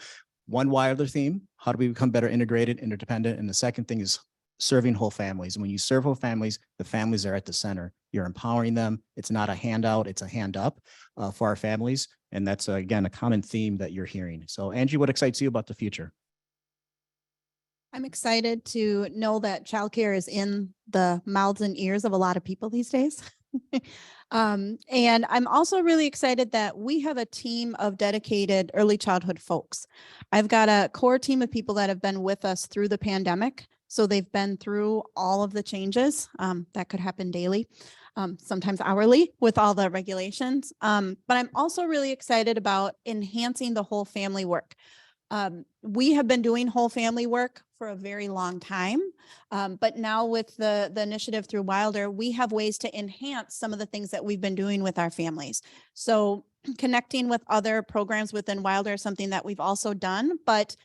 Speaker 1: One Wilder theme, how do we become better integrated, interdependent? And the second thing is serving whole families. And when you serve whole families, the families are at the center. You're empowering them. It's not a handout, it's a hand up for our families. And that's, again, a common theme that you're hearing. So Angie, what excites you about the future?
Speaker 4: I'm excited to know that childcare is in the mouths and ears of a lot of people these days. And I'm also really excited that we have a team of dedicated early childhood folks. I've got a core team of people that have been with us through the pandemic. So they've been through all of the changes that could happen daily, sometimes hourly with all the regulations. But I'm also really excited about enhancing the whole family work. We have been doing whole family work for a very long time. But now with the initiative through Wilder, we have ways to enhance some of the things that we've been doing with our families. So connecting with other programs within Wilder is something that we've also done, but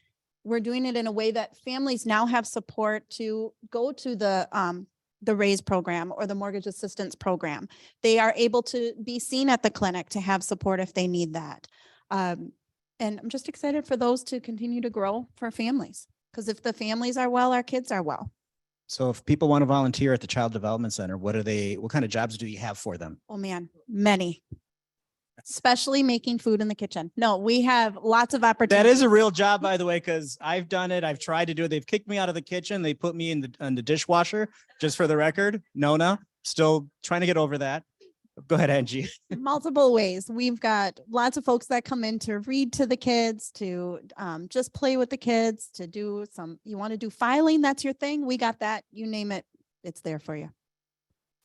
Speaker 4: we're doing it in a way that families now have support to go to the RAISE program or the mortgage assistance program. They are able to be seen at the clinic to have support if they need that. And I'm just excited for those to continue to grow for families. Because if the families are well, our kids are well.
Speaker 1: So if people want to volunteer at the Child Development Center, what kind of jobs do you have for them?
Speaker 4: Oh man, many. Especially making food in the kitchen. No, we have lots of opportunities.
Speaker 1: That is a real job, by the way, because I've done it. I've tried to do it. They've kicked me out of the kitchen. They put me in the dishwasher, just for the record. Nona, still trying to get over that. Go ahead, Angie.
Speaker 4: Multiple ways. We've got lots of folks that come in to read to the kids, to just play with the kids, to do you want to do filing, that's your thing. We got that. You name it, it's there for you.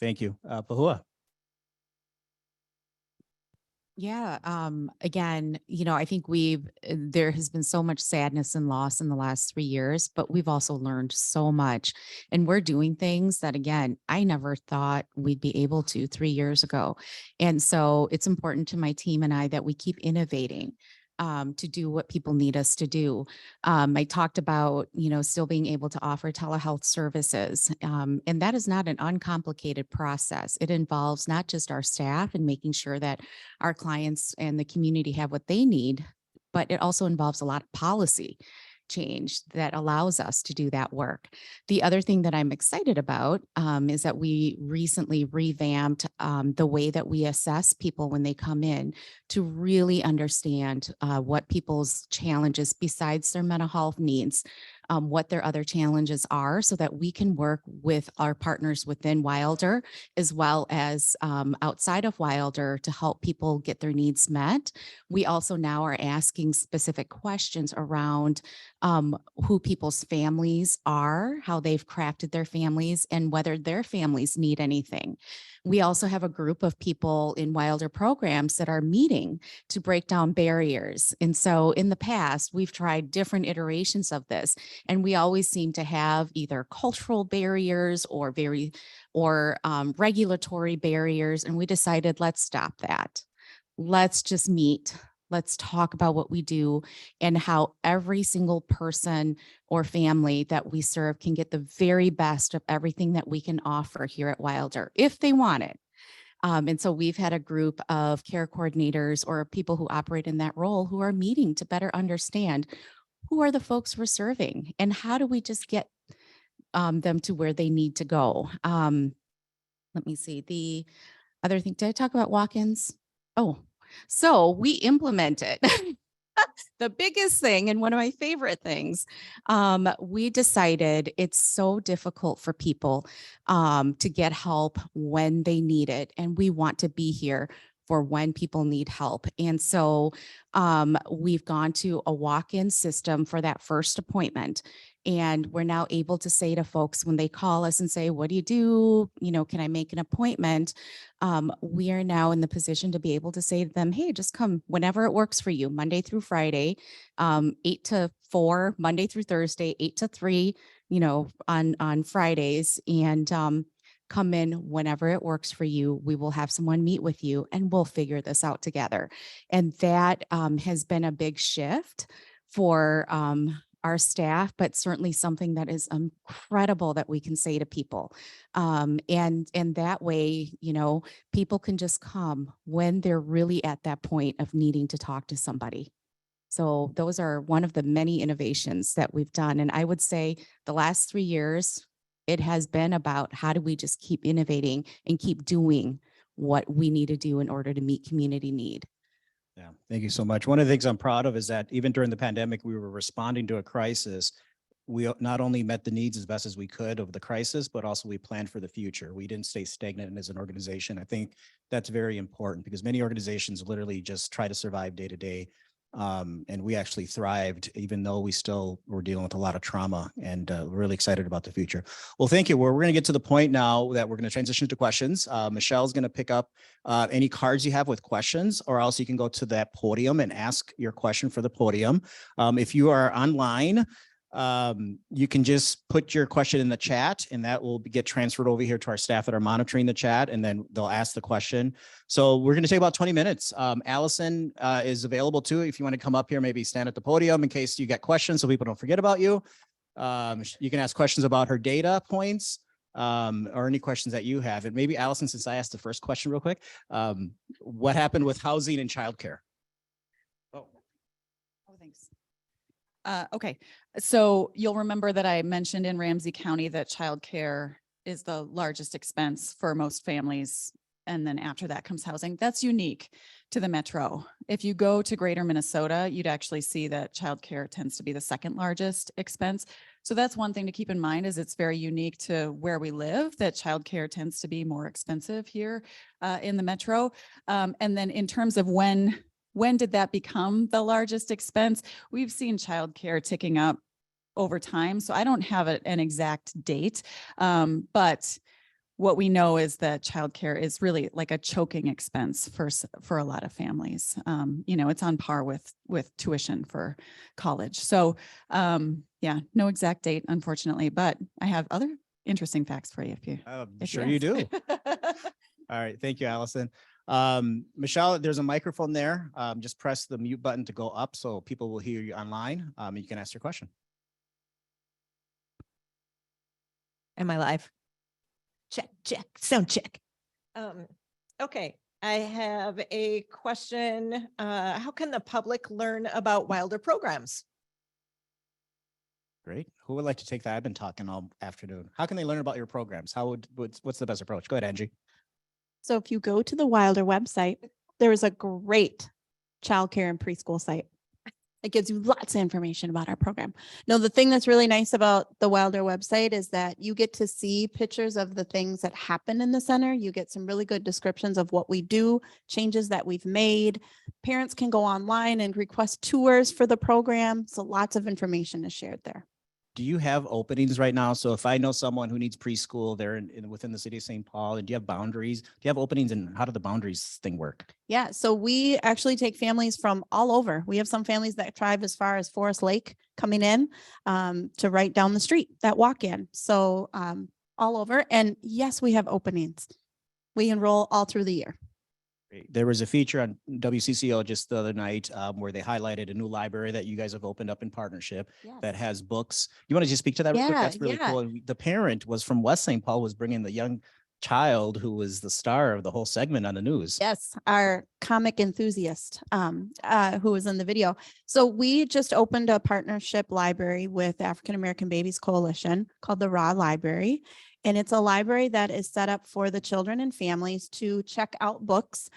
Speaker 1: Thank you. Pahua.
Speaker 5: Yeah. Again, I think there has been so much sadness and loss in the last 3 years, but we've also learned so much, and we're doing things that, again, I never thought we'd be able to 3 years ago. And so it's important to my team and I that we keep innovating to do what people need us to do. I talked about, still being able to offer telehealth services. And that is not an uncomplicated process. It involves not just our staff and making sure that our clients and the community have what they need, but it also involves a lot of policy change that allows us to do that work. The other thing that I'm excited about is that we recently revamped the way that we assess people when they come in to really understand what people's challenges besides their mental health needs, what their other challenges are, so that we can work with our partners within Wilder as well as outside of Wilder to help people get their needs met. We also now are asking specific questions around who people's families are, how they've crafted their families, and whether their families need anything. We also have a group of people in Wilder programs that are meeting to break down barriers. And so in the past, we've tried different iterations of this, and we always seem to have either cultural barriers or regulatory barriers. And we decided, let's stop that. Let's just meet. Let's talk about what we do and how every single person or family that we serve can get the very best of everything that we can offer here at Wilder, if they want it. And so we've had a group of care coordinators or people who operate in that role who are meeting to better understand who are the folks we're serving and how do we just get them to where they need to go. Let me see. The other thing, did I talk about walk-ins? Oh, so we implemented the biggest thing and one of my favorite things. We decided it's so difficult for people to get help when they need it. And we want to be here for when people need help. And so we've gone to a walk-in system for that first appointment. And we're now able to say to folks when they call us and say, what do you do? Can I make an appointment? We are now in the position to be able to say to them, hey, just come whenever it works for you, Monday through Friday, 8 to 4, Monday through Thursday, 8 to 3, on Fridays, and come in whenever it works for you. We will have someone meet with you and we'll figure this out together. And that has been a big shift for our staff, but certainly something that is incredible that we can say to people. And that way, people can just come when they're really at that point of needing to talk to somebody. So those are one of the many innovations that we've done. And I would say the last 3 years, it has been about how do we just keep innovating and keep doing what we need to do in order to meet community need.
Speaker 1: Yeah, thank you so much. One of the things I'm proud of is that even during the pandemic, we were responding to a crisis. We not only met the needs as best as we could of the crisis, but also we planned for the future. We didn't stay stagnant as an organization. I think that's very important because many organizations literally just try to survive day to day. And we actually thrived, even though we still were dealing with a lot of trauma, and we're really excited about the future. Well, thank you. We're going to get to the point now that we're going to transition to questions. Michelle's going to pick up any cards you have with questions, or else you can go to that podium and ask your question for the podium. If you are online, you can just put your question in the chat and that will get transferred over here to our staff that are monitoring the chat, and then they'll ask the question. So we're going to take about 20 minutes. Allison is available too. If you want to come up here, maybe stand at the podium in case you get questions so people don't forget about you. You can ask questions about her data points or any questions that you have. And maybe Allison, since I asked the first question real quick, what happened with housing and childcare?
Speaker 2: Oh, thanks. Okay, so you'll remember that I mentioned in Ramsey County that childcare is the largest expense for most families. And then after that comes housing. That's unique to the metro. If you go to greater Minnesota, you'd actually see that childcare tends to be the second largest expense. So that's one thing to keep in mind, is it's very unique to where we live, that childcare tends to be more expensive here in the metro. And then in terms of when did that become the largest expense? We've seen childcare ticking up over time. So I don't have an exact date, but what we know is that childcare is really like a choking expense for a lot of families. It's on par with tuition for college. So yeah, no exact date, unfortunately, but I have other interesting facts for you if
Speaker 1: Sure you do. All right. Thank you, Allison. Michelle, there's a microphone there. Just press the mute button to go up so people will hear you online. You can ask your question.
Speaker 6: Am I live? Check, sound check. Okay, I have a question. How can the public learn about Wilder programs?
Speaker 1: Great. Who would like to take that? I've been talking all afternoon. How can they learn about your programs? What's the best approach? Go ahead, Angie.
Speaker 4: So if you go to the Wilder website, there is a great childcare and preschool site. It gives you lots of information about our program. Now, the thing that's really nice about the Wilder website is that you get to see pictures of the things that happen in the center. You get some really good descriptions of what we do, changes that we've made. Parents can go online and request tours for the program. So lots of information is shared there.
Speaker 1: Do you have openings right now? So if I know someone who needs preschool, they're within the city of St. Paul, and do you have boundaries? Do you have openings, and how do the boundaries thing work?
Speaker 4: Yeah, so we actually take families from all over. We have some families that drive as far as Forest Lake coming in to right down the street that walk in. So all over. And yes, we have openings. We enroll all through the year.
Speaker 1: There was a feature on WCCO just the other night where they highlighted a new library that you guys have opened up in partnership that has books. You want to just speak to that real quick? That's really cool. And the parent was from West St. Paul, was bringing the young child who was the star of the whole segment on the news.
Speaker 4: Yes, our comic enthusiast who was in the video. So we just opened a partnership library with African American Babies Coalition called the Raw Library. And it's a library that is set up for the children and families to check out books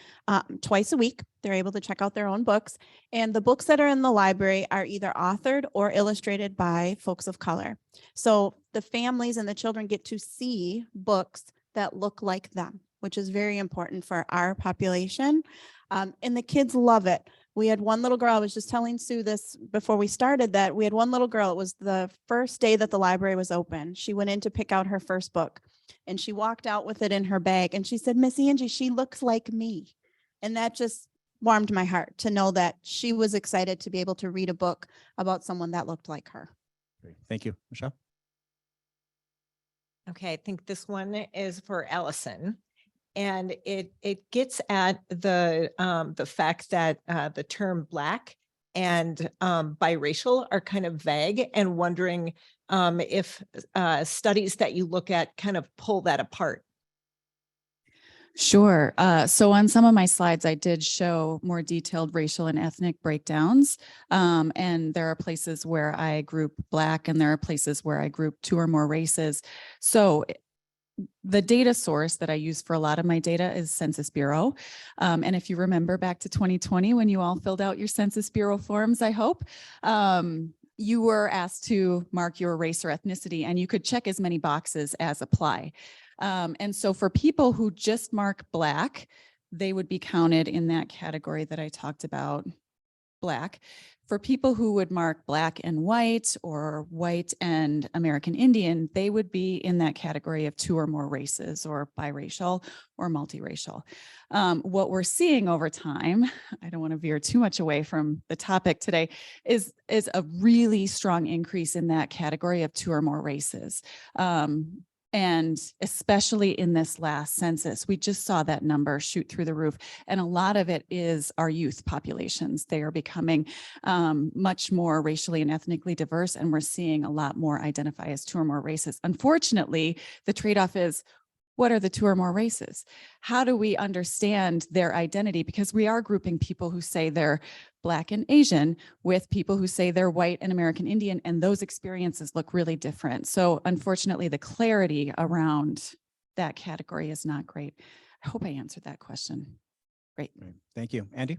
Speaker 4: twice a week. They're able to check out their own books. And the books that are in the library are either authored or illustrated by folks of color. So the families and the children get to see books that look like them, which is very important for our population. And the kids love it. We had one little girl, I was just telling Sue this before we started, that we had one little girl. It was the first day that the library was open. She went in to pick out her first book and she walked out with it in her bag and she said, Miss Angie, she looks like me. And that just warmed my heart to know that she was excited to be able to read a book about someone that looked like her.
Speaker 1: Great. Thank you, Michelle.
Speaker 6: Okay, I think this one is for Allison. And it gets at the fact that the term Black and biracial are kind of vague, and wondering if studies that you look at kind of pull that apart.
Speaker 2: Sure. So on some of my slides, I did show more detailed racial and ethnic breakdowns. And there are places where I group Black and there are places where I group 2 or more races. So the data source that I use for a lot of my data is Census Bureau. And if you remember back to 2020, when you all filled out your Census Bureau forms, I hope, you were asked to mark your race or ethnicity, and you could check as many boxes as apply. And so for people who just mark Black, they would be counted in that category that I talked about, Black. For people who would mark Black and white or white and American Indian, they would be in that category of 2 or more races or biracial or multiracial. What we're seeing over time, I don't want to veer too much away from the topic today, is a really strong increase in that category of 2 or more races. And especially in this last census, we just saw that number shoot through the roof. And a lot of it is our youth populations. They are becoming much more racially and ethnically diverse, and we're seeing a lot more identify as 2 or more races. Unfortunately, the trade-off is, what are the 2 or more races? How do we understand their identity? Because we are grouping people who say they're Black and Asian with people who say they're white and American Indian, and those experiences look really different. So unfortunately, the clarity around that category is not great. I hope I answered that question. Great.
Speaker 1: Great. Thank you. Andy?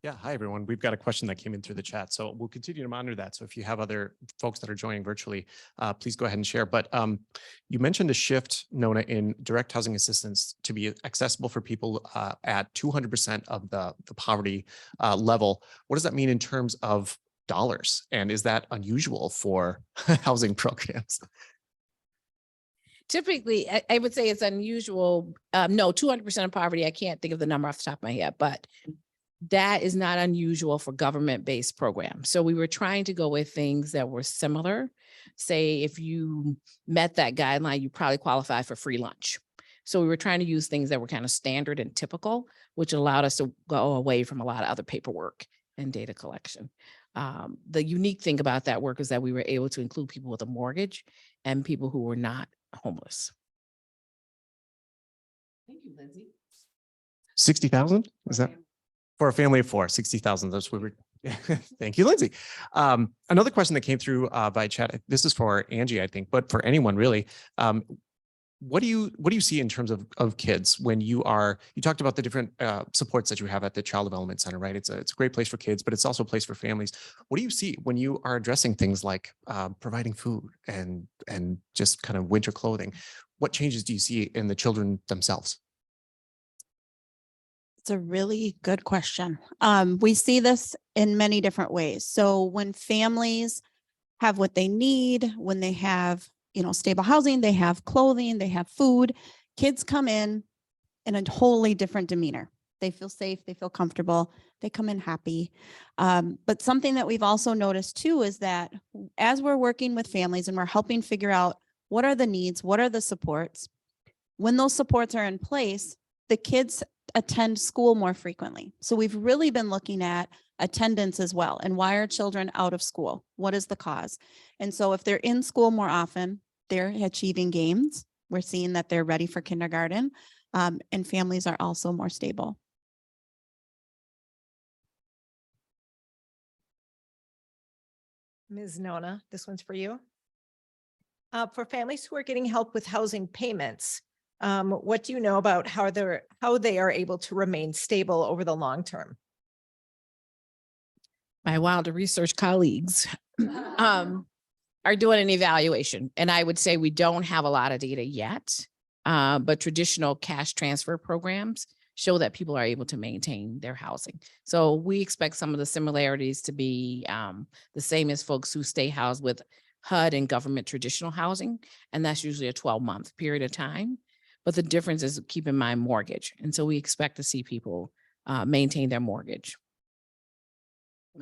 Speaker 7: Yeah, hi, everyone. We've got a question that came in through the chat, so we'll continue to monitor that. So if you have other folks that are joining virtually, please go ahead and share. But you mentioned a shift, Nona, in direct housing assistance to be accessible for people at 200% of the poverty level. What does that mean in terms of dollars? And is that unusual for housing programs?
Speaker 3: Typically, I would say it's unusual. No, 200% of poverty, I can't think of the number off the top of my head, but that is not unusual for government-based programs. So we were trying to go with things that were similar. Say, if you met that guideline, you probably qualify for free lunch. So we were trying to use things that were kind of standard and typical, which allowed us to go away from a lot of other paperwork and data collection. The unique thing about that work is that we were able to include people with a mortgage and people who were not homeless. Thank you, Lindsay.
Speaker 7: 60,000? Is that? For a family of 4, 60,000. That's what we're. Thank you, Lindsay. Another question that came through by chat. This is for Angie, I think, but for anyone really. What do you see in terms of kids when you talked about the different supports that you have at the Child Development Center, right? It's a great place for kids, but it's also a place for families. What do you see when you are addressing things like providing food and just kind of winter clothing? What changes do you see in the children themselves?
Speaker 4: It's a really good question. We see this in many different ways. So when families have what they need, when they have, stable housing, they have clothing, they have food, kids come in a wholly different demeanor. They feel safe, they feel comfortable, they come in happy. But something that we've also noticed too is that as we're working with families and we're helping figure out what are the needs, what are the supports, when those supports are in place, the kids attend school more frequently. So we've really been looking at attendance as well. And why are children out of school? What is the cause? And so if they're in school more often, they're achieving gains. We're seeing that they're ready for kindergarten, and families are also more stable.
Speaker 6: Ms. Nona, this one's for you. For families who are getting help with housing payments, what do you know about how they are able to remain stable over the long term?
Speaker 3: My Wilder research colleagues are doing an evaluation, and I would say we don't have a lot of data yet, but traditional cash transfer programs show that people are able to maintain their housing. So we expect some of the similarities to be the same as folks who stay housed with HUD and government traditional housing, and that's usually a 12-month period of time. But the difference is, keep in mind, mortgage. And so we expect to see people maintain their mortgage.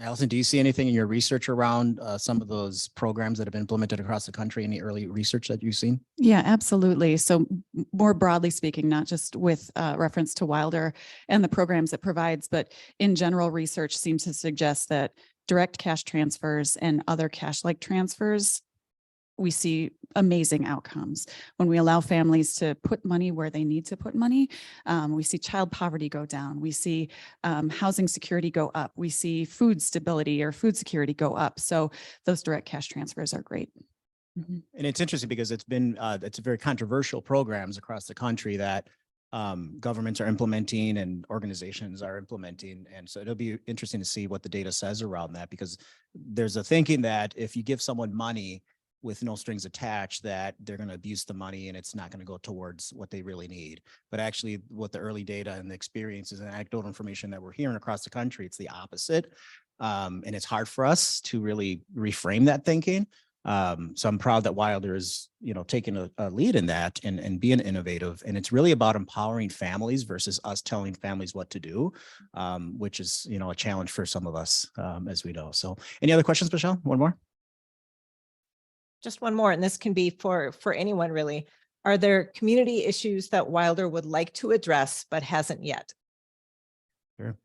Speaker 1: Allison, do you see anything in your research around some of those programs that have been implemented across the country? Any early research that you've seen?
Speaker 2: Yeah, absolutely. So more broadly speaking, not just with reference to Wilder and the programs it provides, but in general, research seems to suggest that direct cash transfers and other cash-like transfers, we see amazing outcomes. When we allow families to put money where they need to put money, we see child poverty go down. We see housing security go up. We see food stability or food security go up. So those direct cash transfers are great. Mhm.
Speaker 1: And it's interesting because it's been, it's very controversial programs across the country that governments are implementing and organizations are implementing. And so it'll be interesting to see what the data says around that, because there's a thinking that if you give someone money with no strings attached, that they're going to abuse the money and it's not going to go towards what they really need. But actually what the early data and the experiences and anecdotal information that we're hearing across the country, it's the opposite. And it's hard for us to really reframe that thinking. So I'm proud that Wilder is, taking a lead in that and being innovative. And it's really about empowering families versus us telling families what to do, which is, a challenge for some of us, as we know. So any other questions, Michelle? One more?
Speaker 6: Just one more, and this can be for anyone really. Are there community issues that Wilder would like to address but hasn't yet?
Speaker 1: Sure.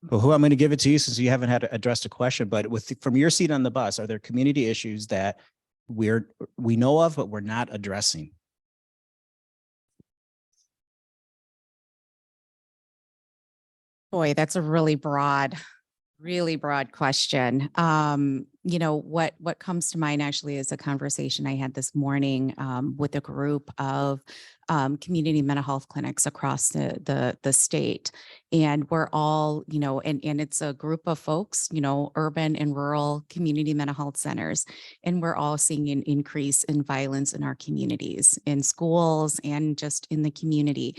Speaker 1: Well, who I'm going to give it to you since you haven't had to address a question, but from your seat on the bus, are there community issues that we know of, but we're not addressing?
Speaker 5: Boy, that's a really broad question. What comes to mind actually is a conversation I had this morning with a group of community mental health clinics across the state. And we're all, and it's a group of folks, urban and rural community mental health centers. And we're all seeing an increase in violence in our communities, in schools and just in the community.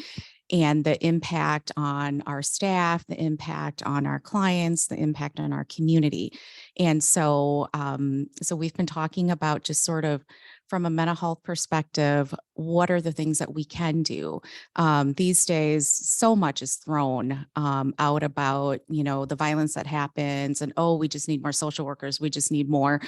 Speaker 5: And the impact on our staff, the impact on our clients, the impact on our community. And so we've been talking about just sort of from a mental health perspective, what are the things that we can do? These days, so much is thrown out about, the violence that happens and, oh, we just need more social workers. We just need more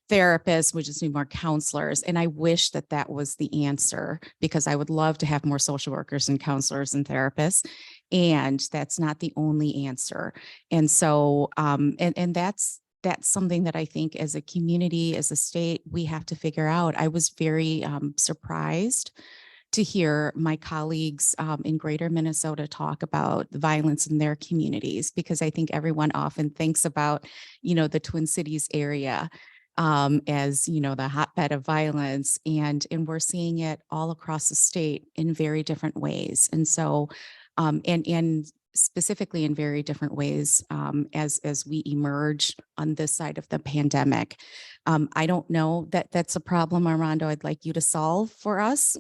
Speaker 5: therapists. We just need more counselors. And I wish that that was the answer, because I would love to have more social workers and counselors and therapists. And that's not the only answer. And so, and that's something that I think as a community, as a state, we have to figure out. I was very surprised to hear my colleagues in greater Minnesota talk about the violence in their communities, because I think everyone often thinks about, the Twin Cities area as, the hotbed of violence, and we're seeing it all across the state in very different ways. And so, and specifically in very different ways as we emerge on this side of the pandemic. I don't know that that's a problem, Armando, I'd like you to solve for us.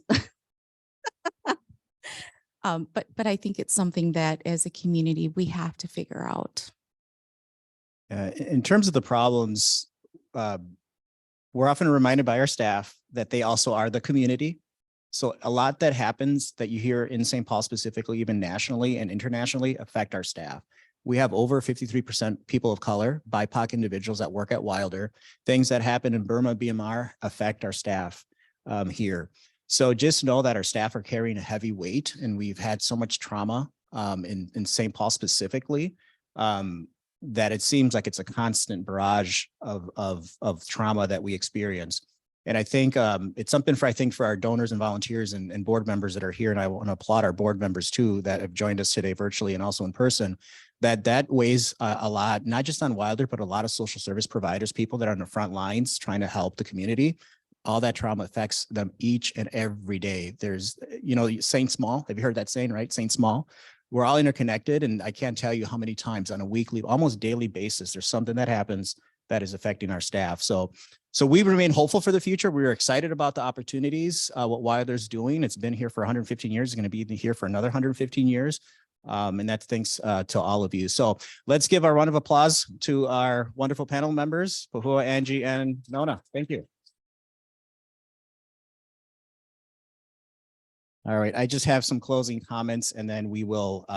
Speaker 5: But I think it's something that as a community, we have to figure out.
Speaker 1: In terms of the problems, we're often reminded by our staff that they also are the community. So a lot that happens that you hear in St. Paul specifically, even nationally and internationally, affect our staff. We have over 53% people of color, BIPOC individuals that work at Wilder. Things that happen in Burma, Myanmar affect our staff here. So just know that our staff are carrying a heavy weight, and we've had so much trauma in St. Paul specifically that it seems like it's a constant barrage of trauma that we experience. And I think it's something for our donors and volunteers and board members that are here. And I want to applaud our board members too, that have joined us today virtually and also in person, that weighs a lot, not just on Wilder, but a lot of social service providers, people that are on the front lines trying to help the community. All that trauma affects them each and every day. There's, Saint Small. Have you heard that saying, right? Saint Small. We're all interconnected. And I can't tell you how many times on a weekly, almost daily basis, there's something that happens that is affecting our staff. So we remain hopeful for the future. We're excited about the opportunities, what Wilder's doing. It's been here for 115 years. It's going to be here for another 115 years. And that's thanks to all of you. So let's give a round of applause to our wonderful panel members, Pahua, Angie, and Nona. Thank you. All right, I just have some closing comments and then we will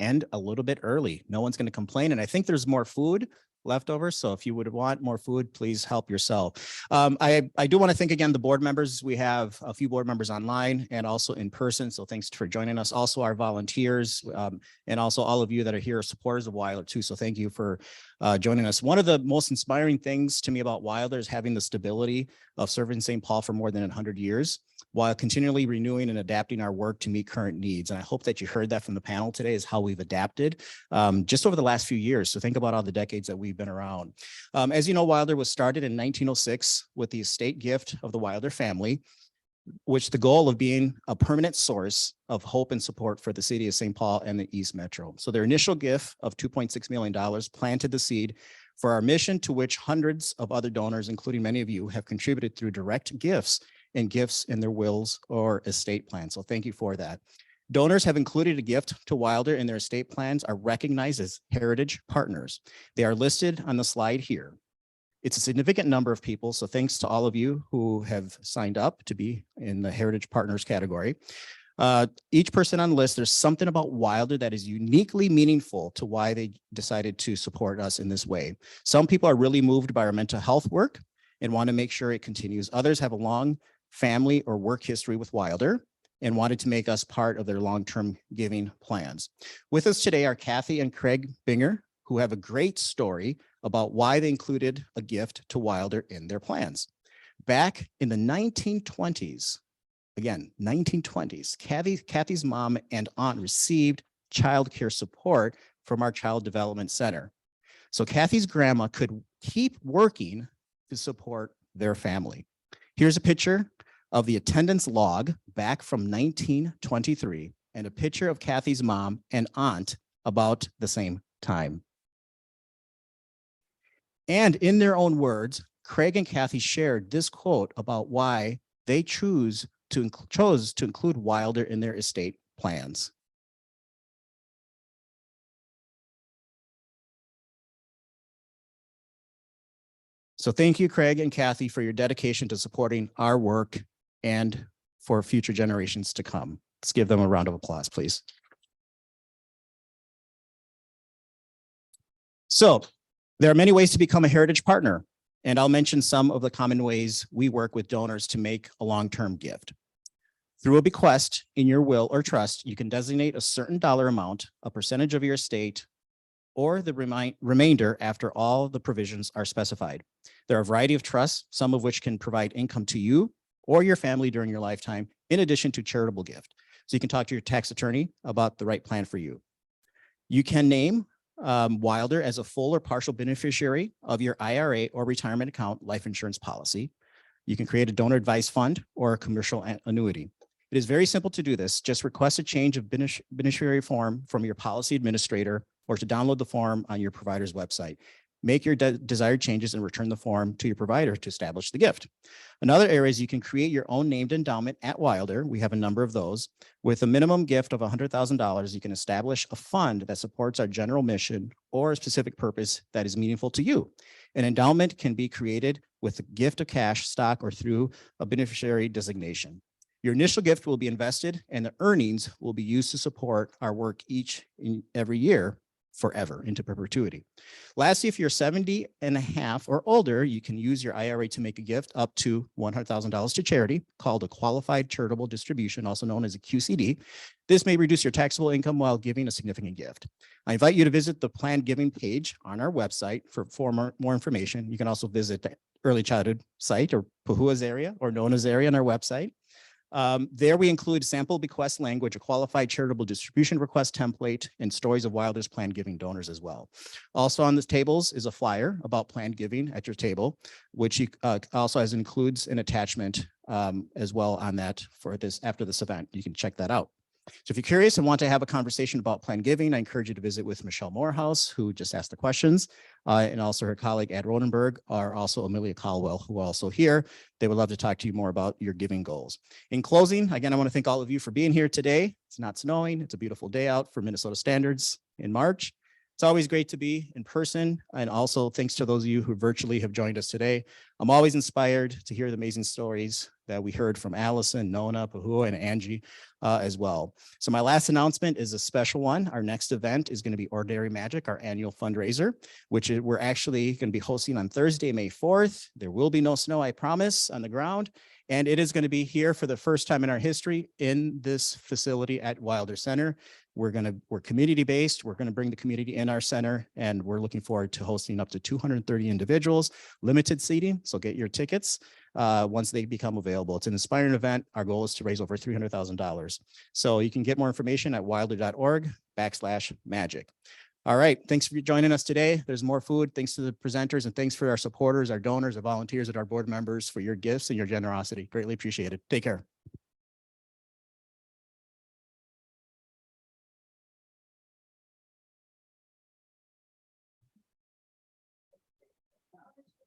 Speaker 1: end a little bit early. No one's going to complain. And I think there's more food left over. So if you would want more food, please help yourself. I do want to thank again the board members. We have a few board members online and also in person. So thanks for joining us. Also our volunteers and also all of you that are here supporters of Wilder too. So thank you for joining us. One of the most inspiring things to me about Wilder is having the stability of serving St. Paul for more than 100 years while continually renewing and adapting our work to meet current needs. And I hope that you heard that from the panel today is how we've adapted just over the last few years. So think about all the decades that we've been around. As you know, Wilder was started in 1906 with the estate gift of the Wilder family, which the goal of being a permanent source of hope and support for the city of St. Paul and the East Metro. So their initial gift of $2.6 million planted the seed for our mission, to which hundreds of other donors, including many of you, have contributed through direct gifts and gifts in their wills or estate plans. So thank you for that. Donors have included a gift to Wilder in their estate plans are recognized as heritage partners. They are listed on the slide here. It's a significant number of people, so thanks to all of you who have signed up to be in the heritage partners category. Each person on the list, there's something about Wilder that is uniquely meaningful to why they decided to support us in this way. Some people are really moved by our mental health work and want to make sure it continues. Others have a long family or work history with Wilder and wanted to make us part of their long-term giving plans. With us today are Kathy and Craig Binger, who have a great story about why they included a gift to Wilder in their plans. Back in the 1920s, again, 1920s, Kathy's mom and aunt received childcare support from our Child Development Center. So Kathy's grandma could keep working to support their family. Here's a picture of the attendance log back from 1923 and a picture of Kathy's mom and aunt about the same time. And in their own words, Craig and Kathy shared this quote about why they chose to include Wilder in their estate plans. So thank you, Craig and Kathy, for your dedication to supporting our work and for future generations to come. Let's give them a round of applause, please. So there are many ways to become a heritage partner, and I'll mention some of the common ways we work with donors to make a long-term gift. Through a bequest in your will or trust, you can designate a certain dollar amount, a percentage of your estate, or the remainder after all the provisions are specified. There are a variety of trusts, some of which can provide income to you or your family during your lifetime, in addition to charitable gift. So you can talk to your tax attorney about the right plan for you. You can name Wilder as a full or partial beneficiary of your IRA or retirement account life insurance policy. You can create a donor advised fund or a commercial annuity. It is very simple to do this. Just request a change of beneficiary form from your policy administrator or to download the form on your provider's website. Make your desired changes and return the form to your provider to establish the gift. Another area is you can create your own named endowment at Wilder. We have a number of those. With a minimum gift of $100,000, you can establish a fund that supports our general mission or a specific purpose that is meaningful to you. An endowment can be created with a gift of cash, stock, or through a beneficiary designation. Your initial gift will be invested and the earnings will be used to support our work each and every year forever into perpetuity. Lastly, if you're 70 and a half or older, you can use your IRA to make a gift up to $100,000 to charity called a qualified charitable distribution, also known as a QCD. This may reduce your taxable income while giving a significant gift. I invite you to visit the planned giving page on our website for more information. You can also visit the early childhood site or Pahua's area or Nona's area on our website. There we include sample bequest language, a qualified charitable distribution request template, and stories of Wilder's planned giving donors as well. Also on the tables is a flyer about planned giving at your table, which also includes an attachment as well on that for this after this event. You can check that out. So if you're curious and want to have a conversation about planned giving, I encourage you to visit with Michelle Morehouse, who just asked the questions, and also her colleague Ed Rodenberg, are also Amelia Caldwell, who are also here. They would love to talk to you more about your giving goals. In closing, again, I want to thank all of you for being here today. It's not snowing. It's a beautiful day out for Minnesota standards in March. It's always great to be in person. And also thanks to those of you who virtually have joined us today. I'm always inspired to hear the amazing stories that we heard from Allison, Nona, Pahua, and Angie as well. So my last announcement is a special one. Our next event is going to be Ordinary Magic, our annual fundraiser, which we're actually going to be hosting on Thursday, May 4th. There will be no snow, I promise, on the ground. And it is going to be here for the first time in our history in this facility at Wilder Center. We're community-based. We're going to bring the community in our center, and we're looking forward to hosting up to 230 individuals, limited seating. So get your tickets once they become available. It's an inspiring event. Our goal is to raise over $300,000. So you can get more information at wilder.org/magic. All right. Thanks for joining us today. There's more food. Thanks to the presenters, and thanks for our supporters, our donors, our volunteers, and our board members for your gifts and your generosity. Greatly appreciated. Take care.